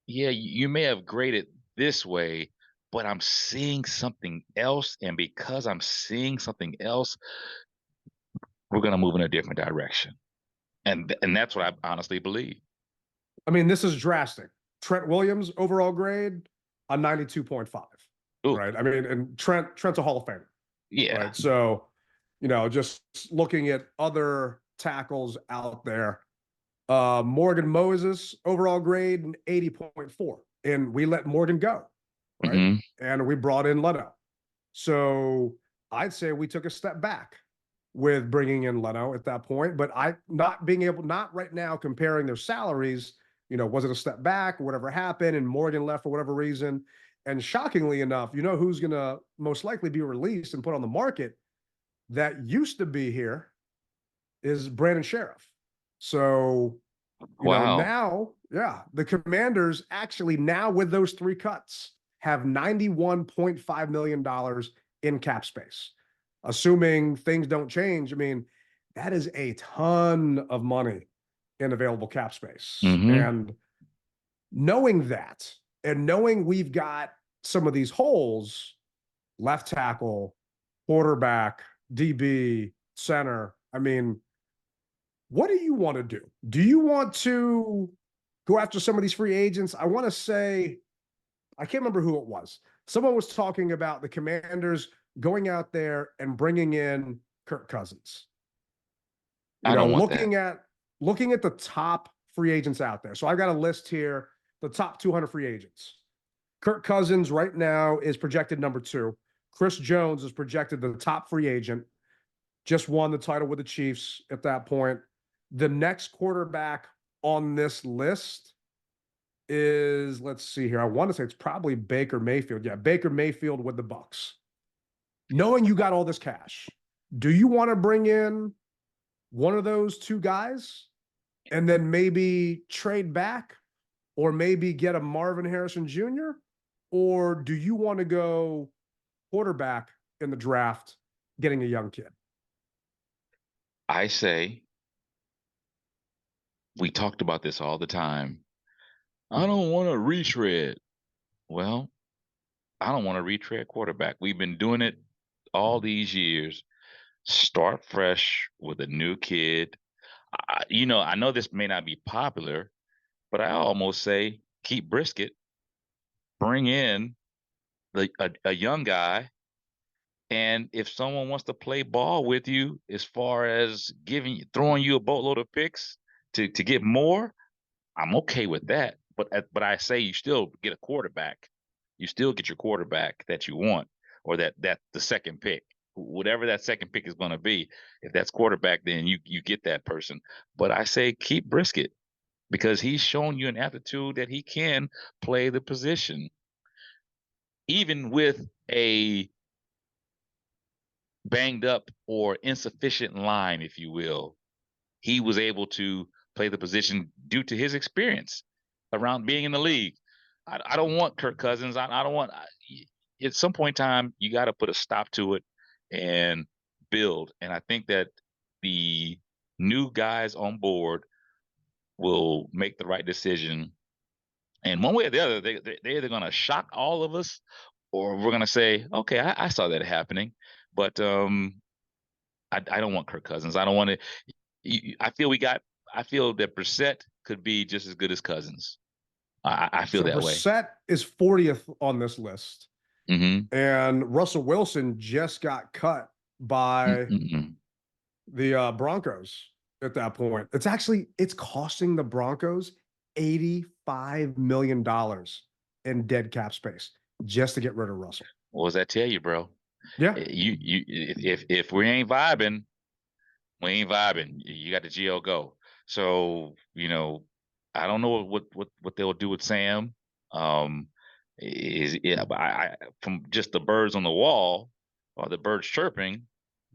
yeah, you may have graded this way, but I'm seeing something else. And because I'm seeing something else, we're going to move in a different direction. And that's what I honestly believe. I mean, this is drastic. Trent Williams overall grade a 92.5. Ooh, Right. I mean, and Trent's a Hall of Famer. yeah. Right. So, just looking at other tackles out there, Morgan Moses overall grade an 80.4. And we let Morgan go. Right. Hmm. And we brought in Leno. So I'd say we took a step back with bringing in Leno at that point, but not right now comparing their salaries, was it a step back or whatever happened and Morgan left for whatever reason. And shockingly enough, who's going to most likely be released and put on the market that used to be here is Brandon Sheriff. So, Wow. now, yeah, the Commanders actually now with those three cuts have $91.5 million in cap space. Assuming things don't change, I mean, that is a ton of money in available cap space. Hmm. And knowing that, and knowing we've got some of these holes, left tackle, quarterback, DB, center, I mean, what do you want to do? Do you want to go after some of these free agents? I want to say, I can't remember who it was. Someone was talking about the Commanders going out there and bringing in Kirk Cousins. I don't want that. Looking at the top free agents out there. So I've got a list here, the top 200 free agents. Kirk Cousins right now is projected number 2. Chris Jones is projected the top free agent. Just won the title with the Chiefs at that point. The next quarterback on this list is, let's see here. I want to say it's probably Baker Mayfield. Yeah, Baker Mayfield with the Bucks. Knowing you got all this cash, do you want to bring in one of those two guys and then maybe trade back or maybe get a Marvin Harrison Jr.? or do you want to go quarterback in the draft, getting a young kid? I say we talked about this all the time. I don't want to retread. Well, I don't want to retread quarterback. We've been doing it all these years. Start fresh with a new kid. I know this may not be popular, but I almost say keep Brisket, bring in a young guy, and if someone wants to play ball with you, as far as throwing you a boatload of picks to get more, I'm okay with that. But I say you still get a quarterback. You still get your quarterback that you want, or that the second pick, whatever that second pick is going to be. If that's quarterback, then you get that person. But I say keep Brisket because he's shown you an aptitude that he can play the position, even with a banged up or insufficient line, if you will. He was able to play the position due to his experience around being in the league. I don't want Kirk Cousins. I don't want. At some point in time, you got to put a stop to it and build. And I think that the new guys on board will make the right decision. And one way or the other, they're either going to shock all of us, or we're going to say, okay, I saw that happening. But I don't want Kirk Cousins. I don't want to. I feel that Brissett could be just as good as Cousins. I feel So that way. Brissett is 40th on this list, Mm-hmm. and Russell Wilson just got cut by Mm-hmm. the Broncos at that point. It's costing the Broncos $85 million in dead cap space just to get rid of Russell. What does that tell you, bro? Yeah. If we ain't vibing, we ain't vibing. You got the GL go. So, I don't know what they'll do with Sam. From just the birds on the wall or the birds chirping,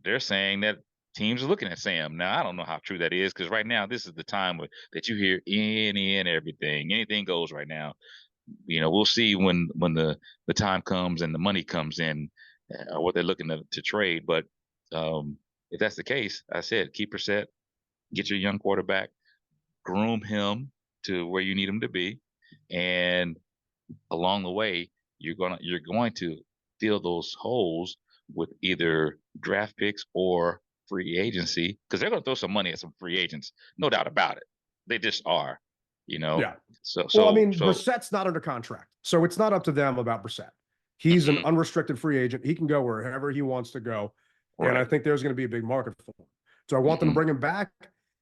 they're saying that teams are looking at Sam. Now, I don't know how true that is, because right now this is the time that you hear any and everything. Anything goes right now. We'll see when the time comes and the money comes in, what they're looking to trade. But if that's the case, I said keep Brissett, get your young quarterback, groom him to where you need him to be, and along the way you're going to fill those holes with either draft picks or free agency, because they're going to throw some money at some free agents, no doubt about it. They just are. Yeah. So Brissett's not under contract, so it's not up to them about Brissett. He's an unrestricted free agent. He can go wherever he wants to go. Right. And I think there's going to be a big market for him. Do I want them to bring him back?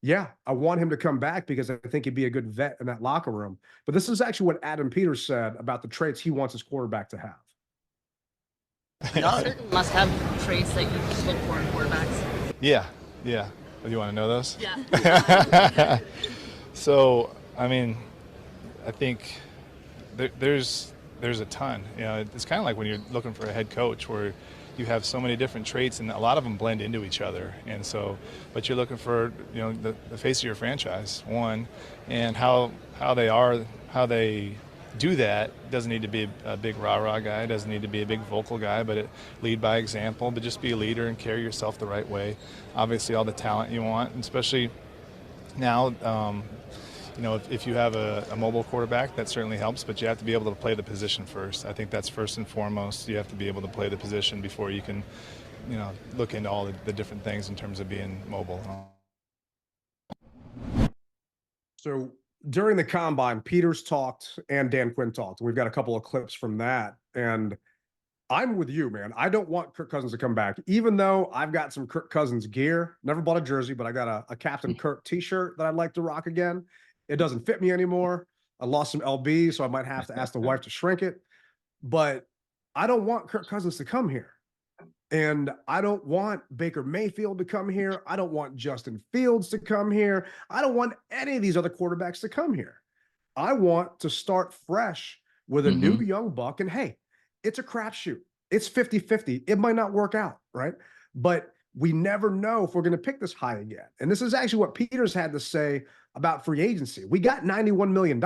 Yeah, I want him to come back because I think he'd be a good vet in that locker room. But this is actually what Adam Peters said about the traits he wants his quarterback to have. Certain must-have traits that you look for in quarterbacks. Yeah. You want to know those? Yeah. So, I think there's a ton. It's kind of like when you're looking for a head coach, where you have so many different traits and a lot of them blend into each other. And so, but you're looking for, the face of your franchise, one, and how they do that. Doesn't need to be a big rah-rah guy, doesn't need to be a big vocal guy, but lead by example, but just be a leader and carry yourself the right way. Obviously all the talent you want, and especially now, if you have a mobile quarterback, that certainly helps, but you have to be able to play the position first. I think that's first and foremost. You have to be able to play the position before you can, look into all the different things in terms of being mobile. So during the combine, Peters talked and Dan Quinn talked. We've got a couple of clips from that. And I'm with you, man. I don't want Kirk Cousins to come back, even though I've got some Kirk Cousins gear. Never bought a jersey, but I got a Captain Kirk t-shirt that I'd like to rock again. It doesn't fit me anymore. I lost some LB, so I might have to ask the wife to shrink it. But I don't want Kirk Cousins to come here. And I don't want Baker Mayfield to come here. I don't want Justin Fields to come here. I don't want any of these other quarterbacks to come here. I want to start fresh with a new young buck. And hey, it's a crapshoot. It's 50-50. It might not work out, right? But we never know if we're going to pick this high again. And this is actually what Peters had to say about free agency. We got $91 million,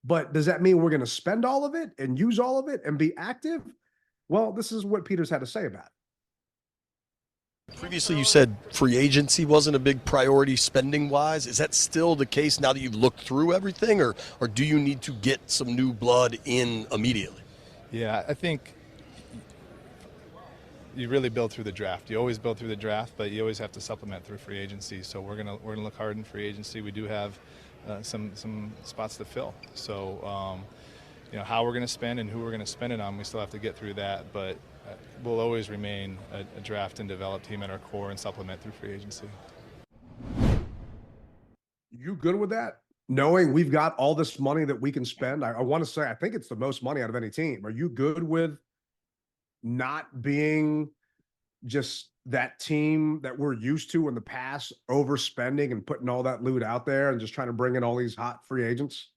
But does that mean we're going to spend all of it and use all of it and be active? Well, this is what Peters had to say about it. Previously, you said free agency wasn't a big priority spending-wise. Is that still the case now that you've looked through everything, or do you need to get some new blood in immediately? Yeah, I think you really build through the draft. You always build through the draft, but you always have to supplement through free agency. So we're gonna look hard in free agency. We do have some spots to fill. So how we're gonna spend and who we're gonna spend it on, we still have to get through that. But we'll always remain a draft and develop team at our core and supplement through free agency. You good with that? Knowing we've got all this money that we can spend, I want to say I think it's the most money out of any team. Are you good with not being just that team that we're used to in the past, overspending and putting all that loot out there and just trying to bring in all these hot free agents?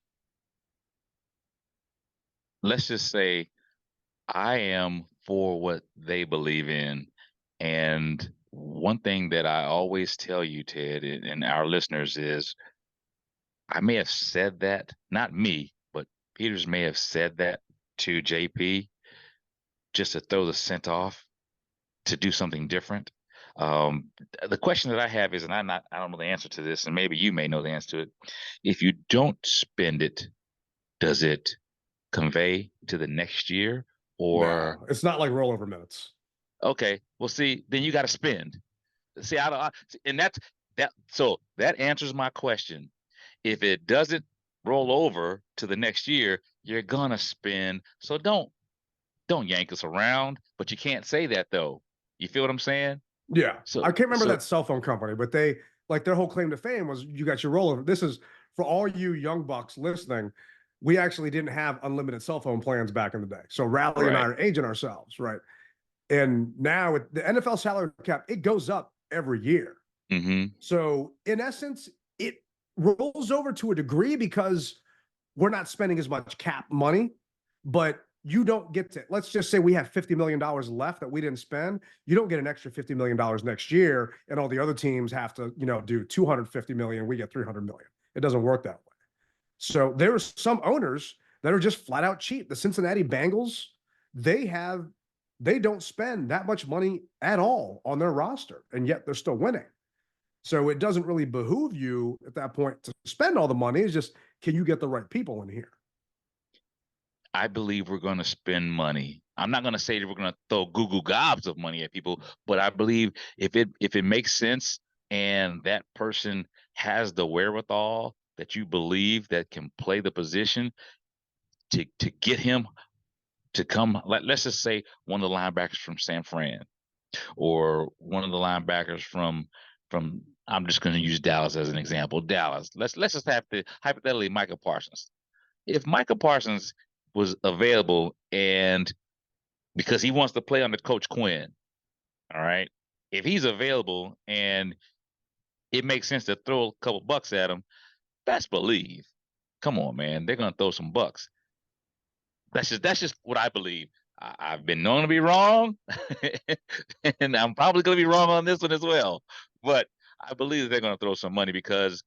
Let's just say I am for what they believe in. And one thing that I always tell you, Ted, and our listeners is, I may have said that, not me, but Peters may have said that to JP just to throw the scent off, to do something different. The question that I have is, and I don't know the answer to this, and maybe you may know the answer to it. If you don't spend it, does it convey to the next year? Or no, it's not like rollover minutes. Okay, well, see, then you got to spend. See, so that answers my question. If it doesn't roll over to the next year, you're gonna spend. So don't yank us around. But you can't say that though. You feel what I'm saying? Yeah. So I can't remember that cell phone company, but they, like, their whole claim to fame was you got your rollover. This is for all you young bucks listening. We actually didn't have unlimited cell phone plans back in the day. So Rally and I are aging ourselves, right? And now with the NFL salary cap, it goes up every year. Mm-hmm. So in essence, it rolls over to a degree because we're not spending as much cap money, but you don't get to, let's just say we have $50 million left that we didn't spend. You don't get an extra $50 million next year, and all the other teams have to, do $250 million. We get $300 million. It doesn't work that way. So there's some owners that are just flat out cheap. The Cincinnati Bengals, they don't spend that much money at all on their roster, and yet they're still winning. So it doesn't really behoove you at that point to spend all the money. It's just, can you get the right people in here? I believe we're going to spend money. I'm not going to say that we're going to throw goo gobs of money at people, but I believe if it makes sense and that person has the wherewithal that you believe that can play the position, to get him to come, let's just say one of the linebackers from San Fran, or one of the linebackers from I'm just going to use Dallas as an example. Dallas. Let's just have to hypothetically Micah Parsons. If Micah Parsons was available, and because he wants to play under Coach Quinn, all right, if he's available and it makes sense to throw a couple bucks at him, best believe, come on, man, they're going to throw some bucks. That's just what I believe. I've been known to be wrong, and I'm probably going to be wrong on this one as well. But I believe that they're going to throw some money because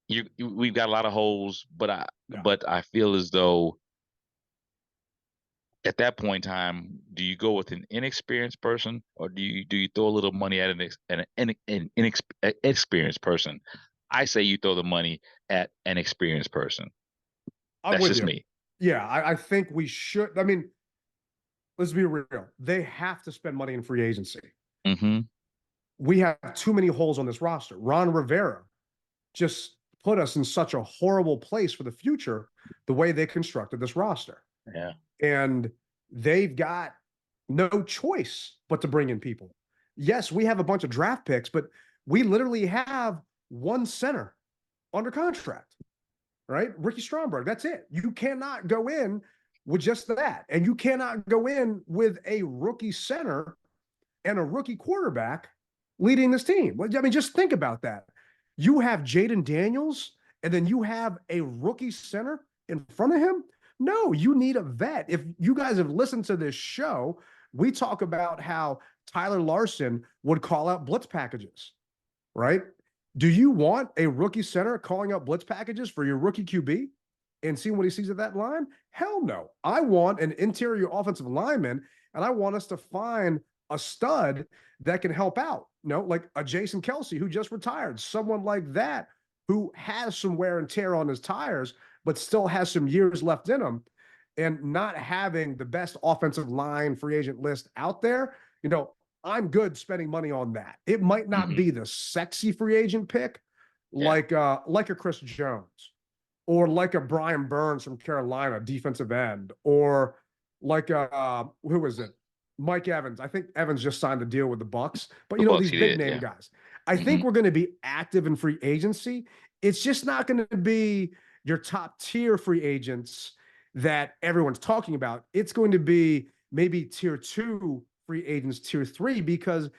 we've got a lot of holes. But I feel as though at that point in time, do you go with an inexperienced person, or do you throw a little money at an inexperienced person? I say you throw the money at an experienced person. That's just me. Yeah, I think we should. I mean, let's be real. They have to spend money in free agency. Mm-hmm. We have too many holes on this roster. Ron Rivera just put us in such a horrible place for the future, the way they constructed this roster. Yeah. And they've got no choice but to bring in people. Yes, we have a bunch of draft picks, but we literally have one center under contract, right? Ricky Stromberg, that's it. You cannot go in with just that. And you cannot go in with a rookie center and a rookie quarterback leading this team. I mean, just think about that. You have Jaden Daniels, and then you have a rookie center in front of him. No, you need a vet. If you guys have listened to this show, we talk about how Tyler Larson would call out blitz packages, right? Do you want a rookie center calling out blitz packages for your rookie QB? and seeing what he sees at that line? Hell no. I want an interior offensive lineman, and I want us to find a stud that can help out. Like a Jason Kelsey who just retired, someone like that who has some wear and tear on his tires, but still has some years left in him. And not having the best offensive line free agent list out there, I'm good spending money on that. It might not be the sexy free agent pick, like a Chris Jones, or like a Brian Burns from Carolina, defensive end, or like who is it? Mike Evans. I think Evans just signed a deal with the Bucks, but these big name guys. I think we're going to be active in free agency. It's just not going to be your top tier free agents that everyone's talking about. It's going to be maybe tier 2 free agents, tier 3, because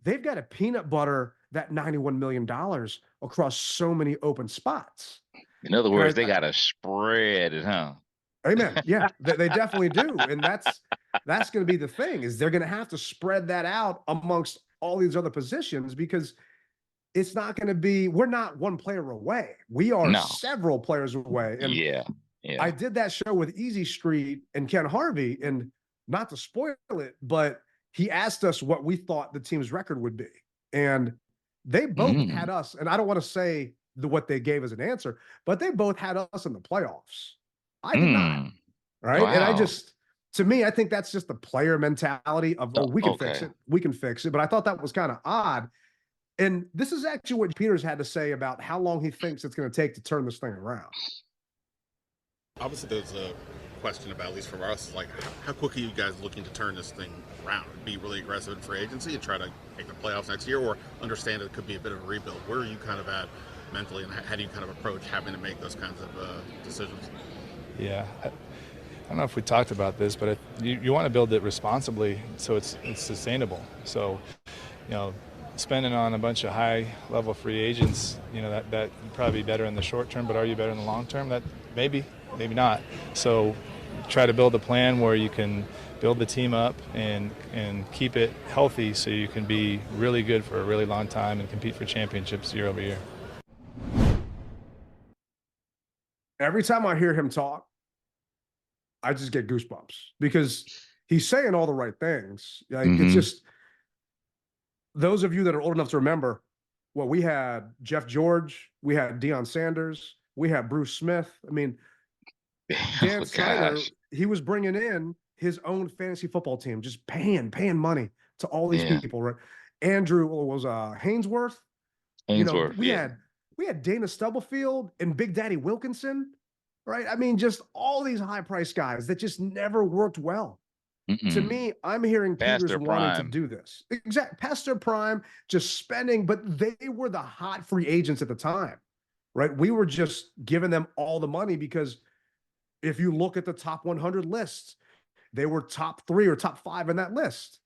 they've got to peanut butter that $91 million across so many open spots. In other words, they got to spread it, huh? Amen. Yeah, they definitely do. And that's going to be the thing, is they're going to have to spread that out amongst all these other positions, because it's not going to be, we're not one player away. We are several players away. And I did that show with Easy Street and Ken Harvey, and not to spoil it, but he asked us what we thought the team's record would be. And they both had us, and I don't want to say what they gave as an answer, but they both had us in the playoffs. I did not. Right. Wow. And to me, I think that's just the player mentality of, we can fix it. We can fix it. But I thought that was kind of odd. And this is actually what Peters had to say about how long he thinks it's going to take to turn this thing around. Obviously, there's a question about, at least for us, like how quickly are you guys looking to turn this thing around? Be really aggressive in free agency and try to make the playoffs next year, or understand it could be a bit of a rebuild? Where are you kind of at mentally, and how do you kind of approach having to make those kinds of decisions? Yeah, I don't know if we talked about this, but you want to build it responsibly so it's sustainable. So, spending on a bunch of high-level free agents, that would probably be better in the short term, but are you better in the long term? That maybe not. So try to build a plan where you can build the team up and keep it healthy so you can be really good for a really long time and compete for championships year over year. Every time I hear him talk, I just get goosebumps, because he's saying all the right things. Like, it's just, those of you that are old enough to remember, we had Jeff George, we had Deion Sanders, we had Bruce Smith. I mean, Dan Snyder, he was bringing in his own fantasy football team, just paying money to all these people, right? Andrew was Hainsworth. We had Dana Stubblefield and Big Daddy Wilkinson, right? I mean, just all these high-priced guys that just never worked well. To me, I'm hearing Peters wanting to do this. Exactly. Past their prime, just spending, but they were the hot free agents at the time, right? We were just giving them all the money, because if you look at the top 100 lists, they were top 3 or top 5 in that list.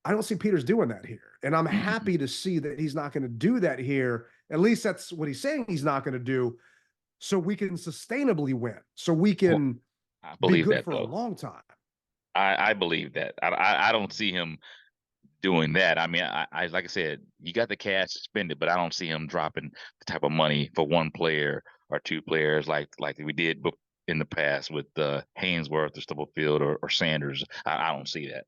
I don't see Peters doing that here. And I'm happy to see that he's not going to do that here. At least that's what he's saying he's not going to do, so we can sustainably win, so we can be good for a long time. I believe that. I don't see him doing that. I mean, I like I said, you got the cash to spend it, but I don't see him dropping the type of money for one player or two players like we did in the past with Hainsworth or Stubblefield or Sanders. I don't see that.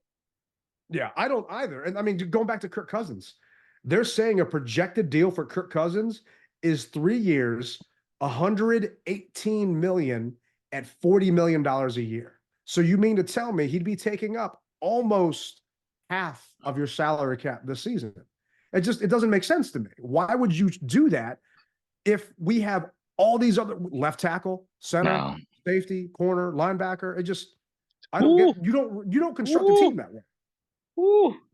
Yeah, I don't either. And I mean, going back to Kirk Cousins, they're saying a projected deal for Kirk Cousins is 3 years, $118 million at $40 million a year. So you mean to tell me he'd be taking up almost half of your salary cap this season? It doesn't make sense to me. Why would you do that if we have all these other left tackle, center, safety, corner, linebacker? I don't get, you don't construct a team that way.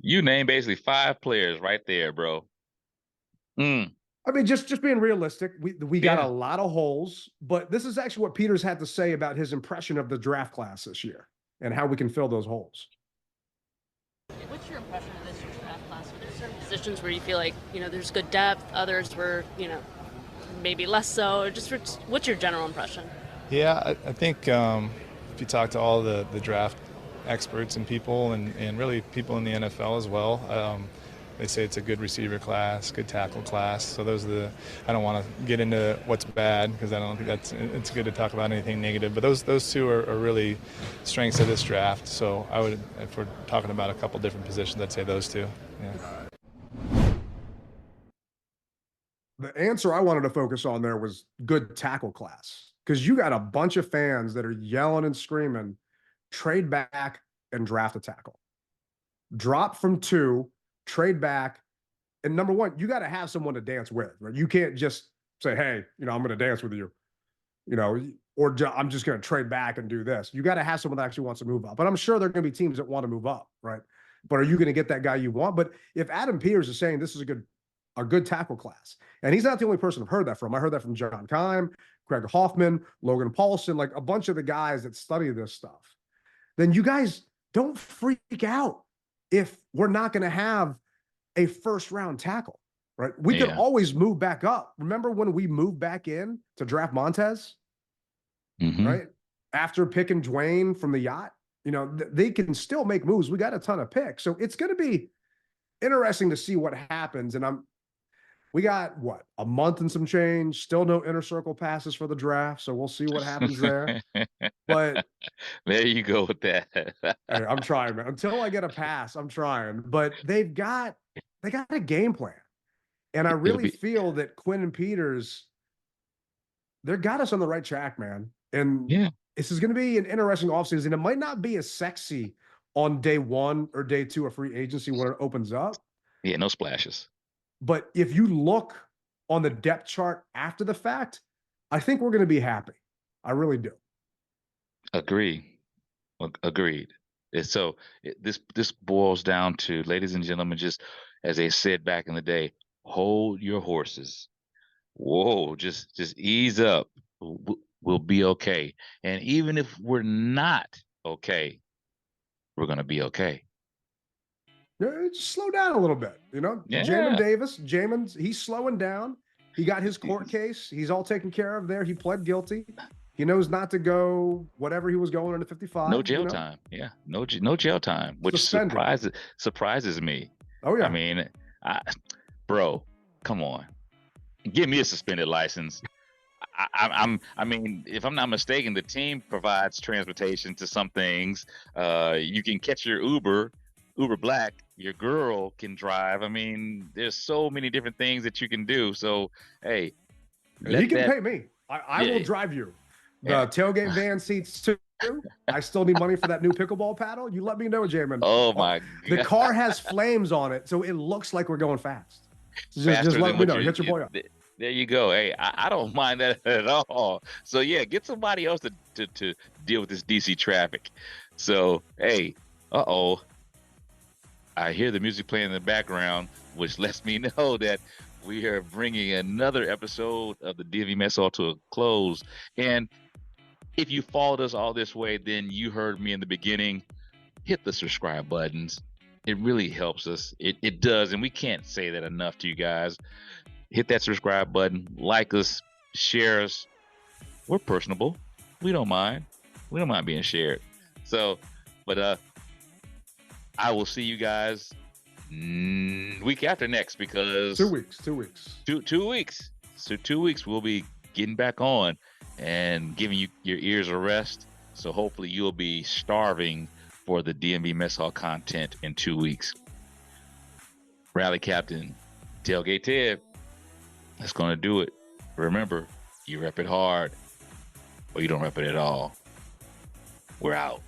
You name basically 5 players right there, bro. I mean, just being realistic, we got a lot of holes, but this is actually what Peters had to say about his impression of the draft class this year and how we can fill those holes. What's your impression of this year's draft class? Are there certain positions where you feel like, there's good depth, others where, maybe less so? Just what's your general impression? Yeah, I think if you talk to all the draft experts and people and really people in the NFL as well, They say it's a good receiver class, good tackle class. So those are the. I don't want to get into what's bad because I don't think it's good to talk about anything negative. But those two are really strengths of this draft. So I would, if we're talking about a couple different positions, I'd say those two. Yeah. The answer I wanted to focus on there was good tackle class, because you got a bunch of fans that are yelling and screaming, trade back and draft a tackle. Drop from 2, trade back. And number one, you got to have someone to dance with, right? You can't just say, hey, I'm going to dance with you, or I'm just going to trade back and do this. You got to have someone that actually wants to move up. But I'm sure there are going to be teams that want to move up, right? But are you going to get that guy you want? But if Adam Peters is saying this is a good tackle class, and he's not the only person I've heard that from. I heard that from John Keim, Craig Hoffman, Logan Paulson, like a bunch of the guys that study this stuff. Then you guys don't freak out if we're not going to have a first-round tackle, right? We can always move back up. Remember when we moved back in to draft Montez, right? After picking Dwayne from the yacht, they can still make moves. We got a ton of picks. So it's going to be interesting to see what happens. And we got a month and some change, still no inner circle passes for the draft. So we'll see what happens there. But there you go with that. hey, I'm trying, man. Until I get a pass, I'm trying. But they got a game plan. And I really feel that Quinn and Peters, they got us on the right track, man. And this is going to be an interesting offseason. It might not be as sexy on day 1 or day 2 of free agency when it opens up. Yeah, no splashes. But if you look on the depth chart after the fact, I think we're going to be happy. I really do. Agreed. This boils down to, ladies and gentlemen, just as they said back in the day, hold your horses. Whoa, just ease up. We'll be okay. And even if we're not okay, we're going to be okay. Just slow down a little bit, Jamin Davis, he's slowing down. He got his court case. He's all taken care of there. He pled guilty. He knows not to go whatever he was going under 55. No jail time. Yeah, no jail time, which surprises me. Oh yeah. I mean, bro, come on, give me a suspended license. I mean, if I'm not mistaken, the team provides transportation to some things. You can catch your Uber Black. Your girl can drive. I mean, there's so many different things that you can do. So, hey, he can pay me. I will drive you. The tailgate van seats too. I still need money for that new pickleball paddle. You let me know, Jamin. Oh my God. The car has flames on it, so it looks like we're going fast. Just let me know. Hit your boy up. There you go. Hey, I don't mind that at all. So yeah, get somebody else to deal with this DC traffic. So hey, I hear the music playing in the background, which lets me know that we are bringing another episode of the DMV Mess Hall to a close. And if you followed us all this way, then you heard me in the beginning. Hit the subscribe buttons. It really helps us. It does, and we can't say that enough to you guys. Hit that subscribe button, like us, share us. We're personable. We don't mind. We don't mind being shared. So, but I will see you guys week after next, because 2 weeks. 2 weeks. So 2 weeks we'll be getting back on and giving you your ears a rest. So hopefully you'll be starving for the DMV Mess Hall content in 2 weeks. Rally Captain, Tailgate Ted. That's going to do it. Remember, you rep it hard or you don't rep it at all. We're out.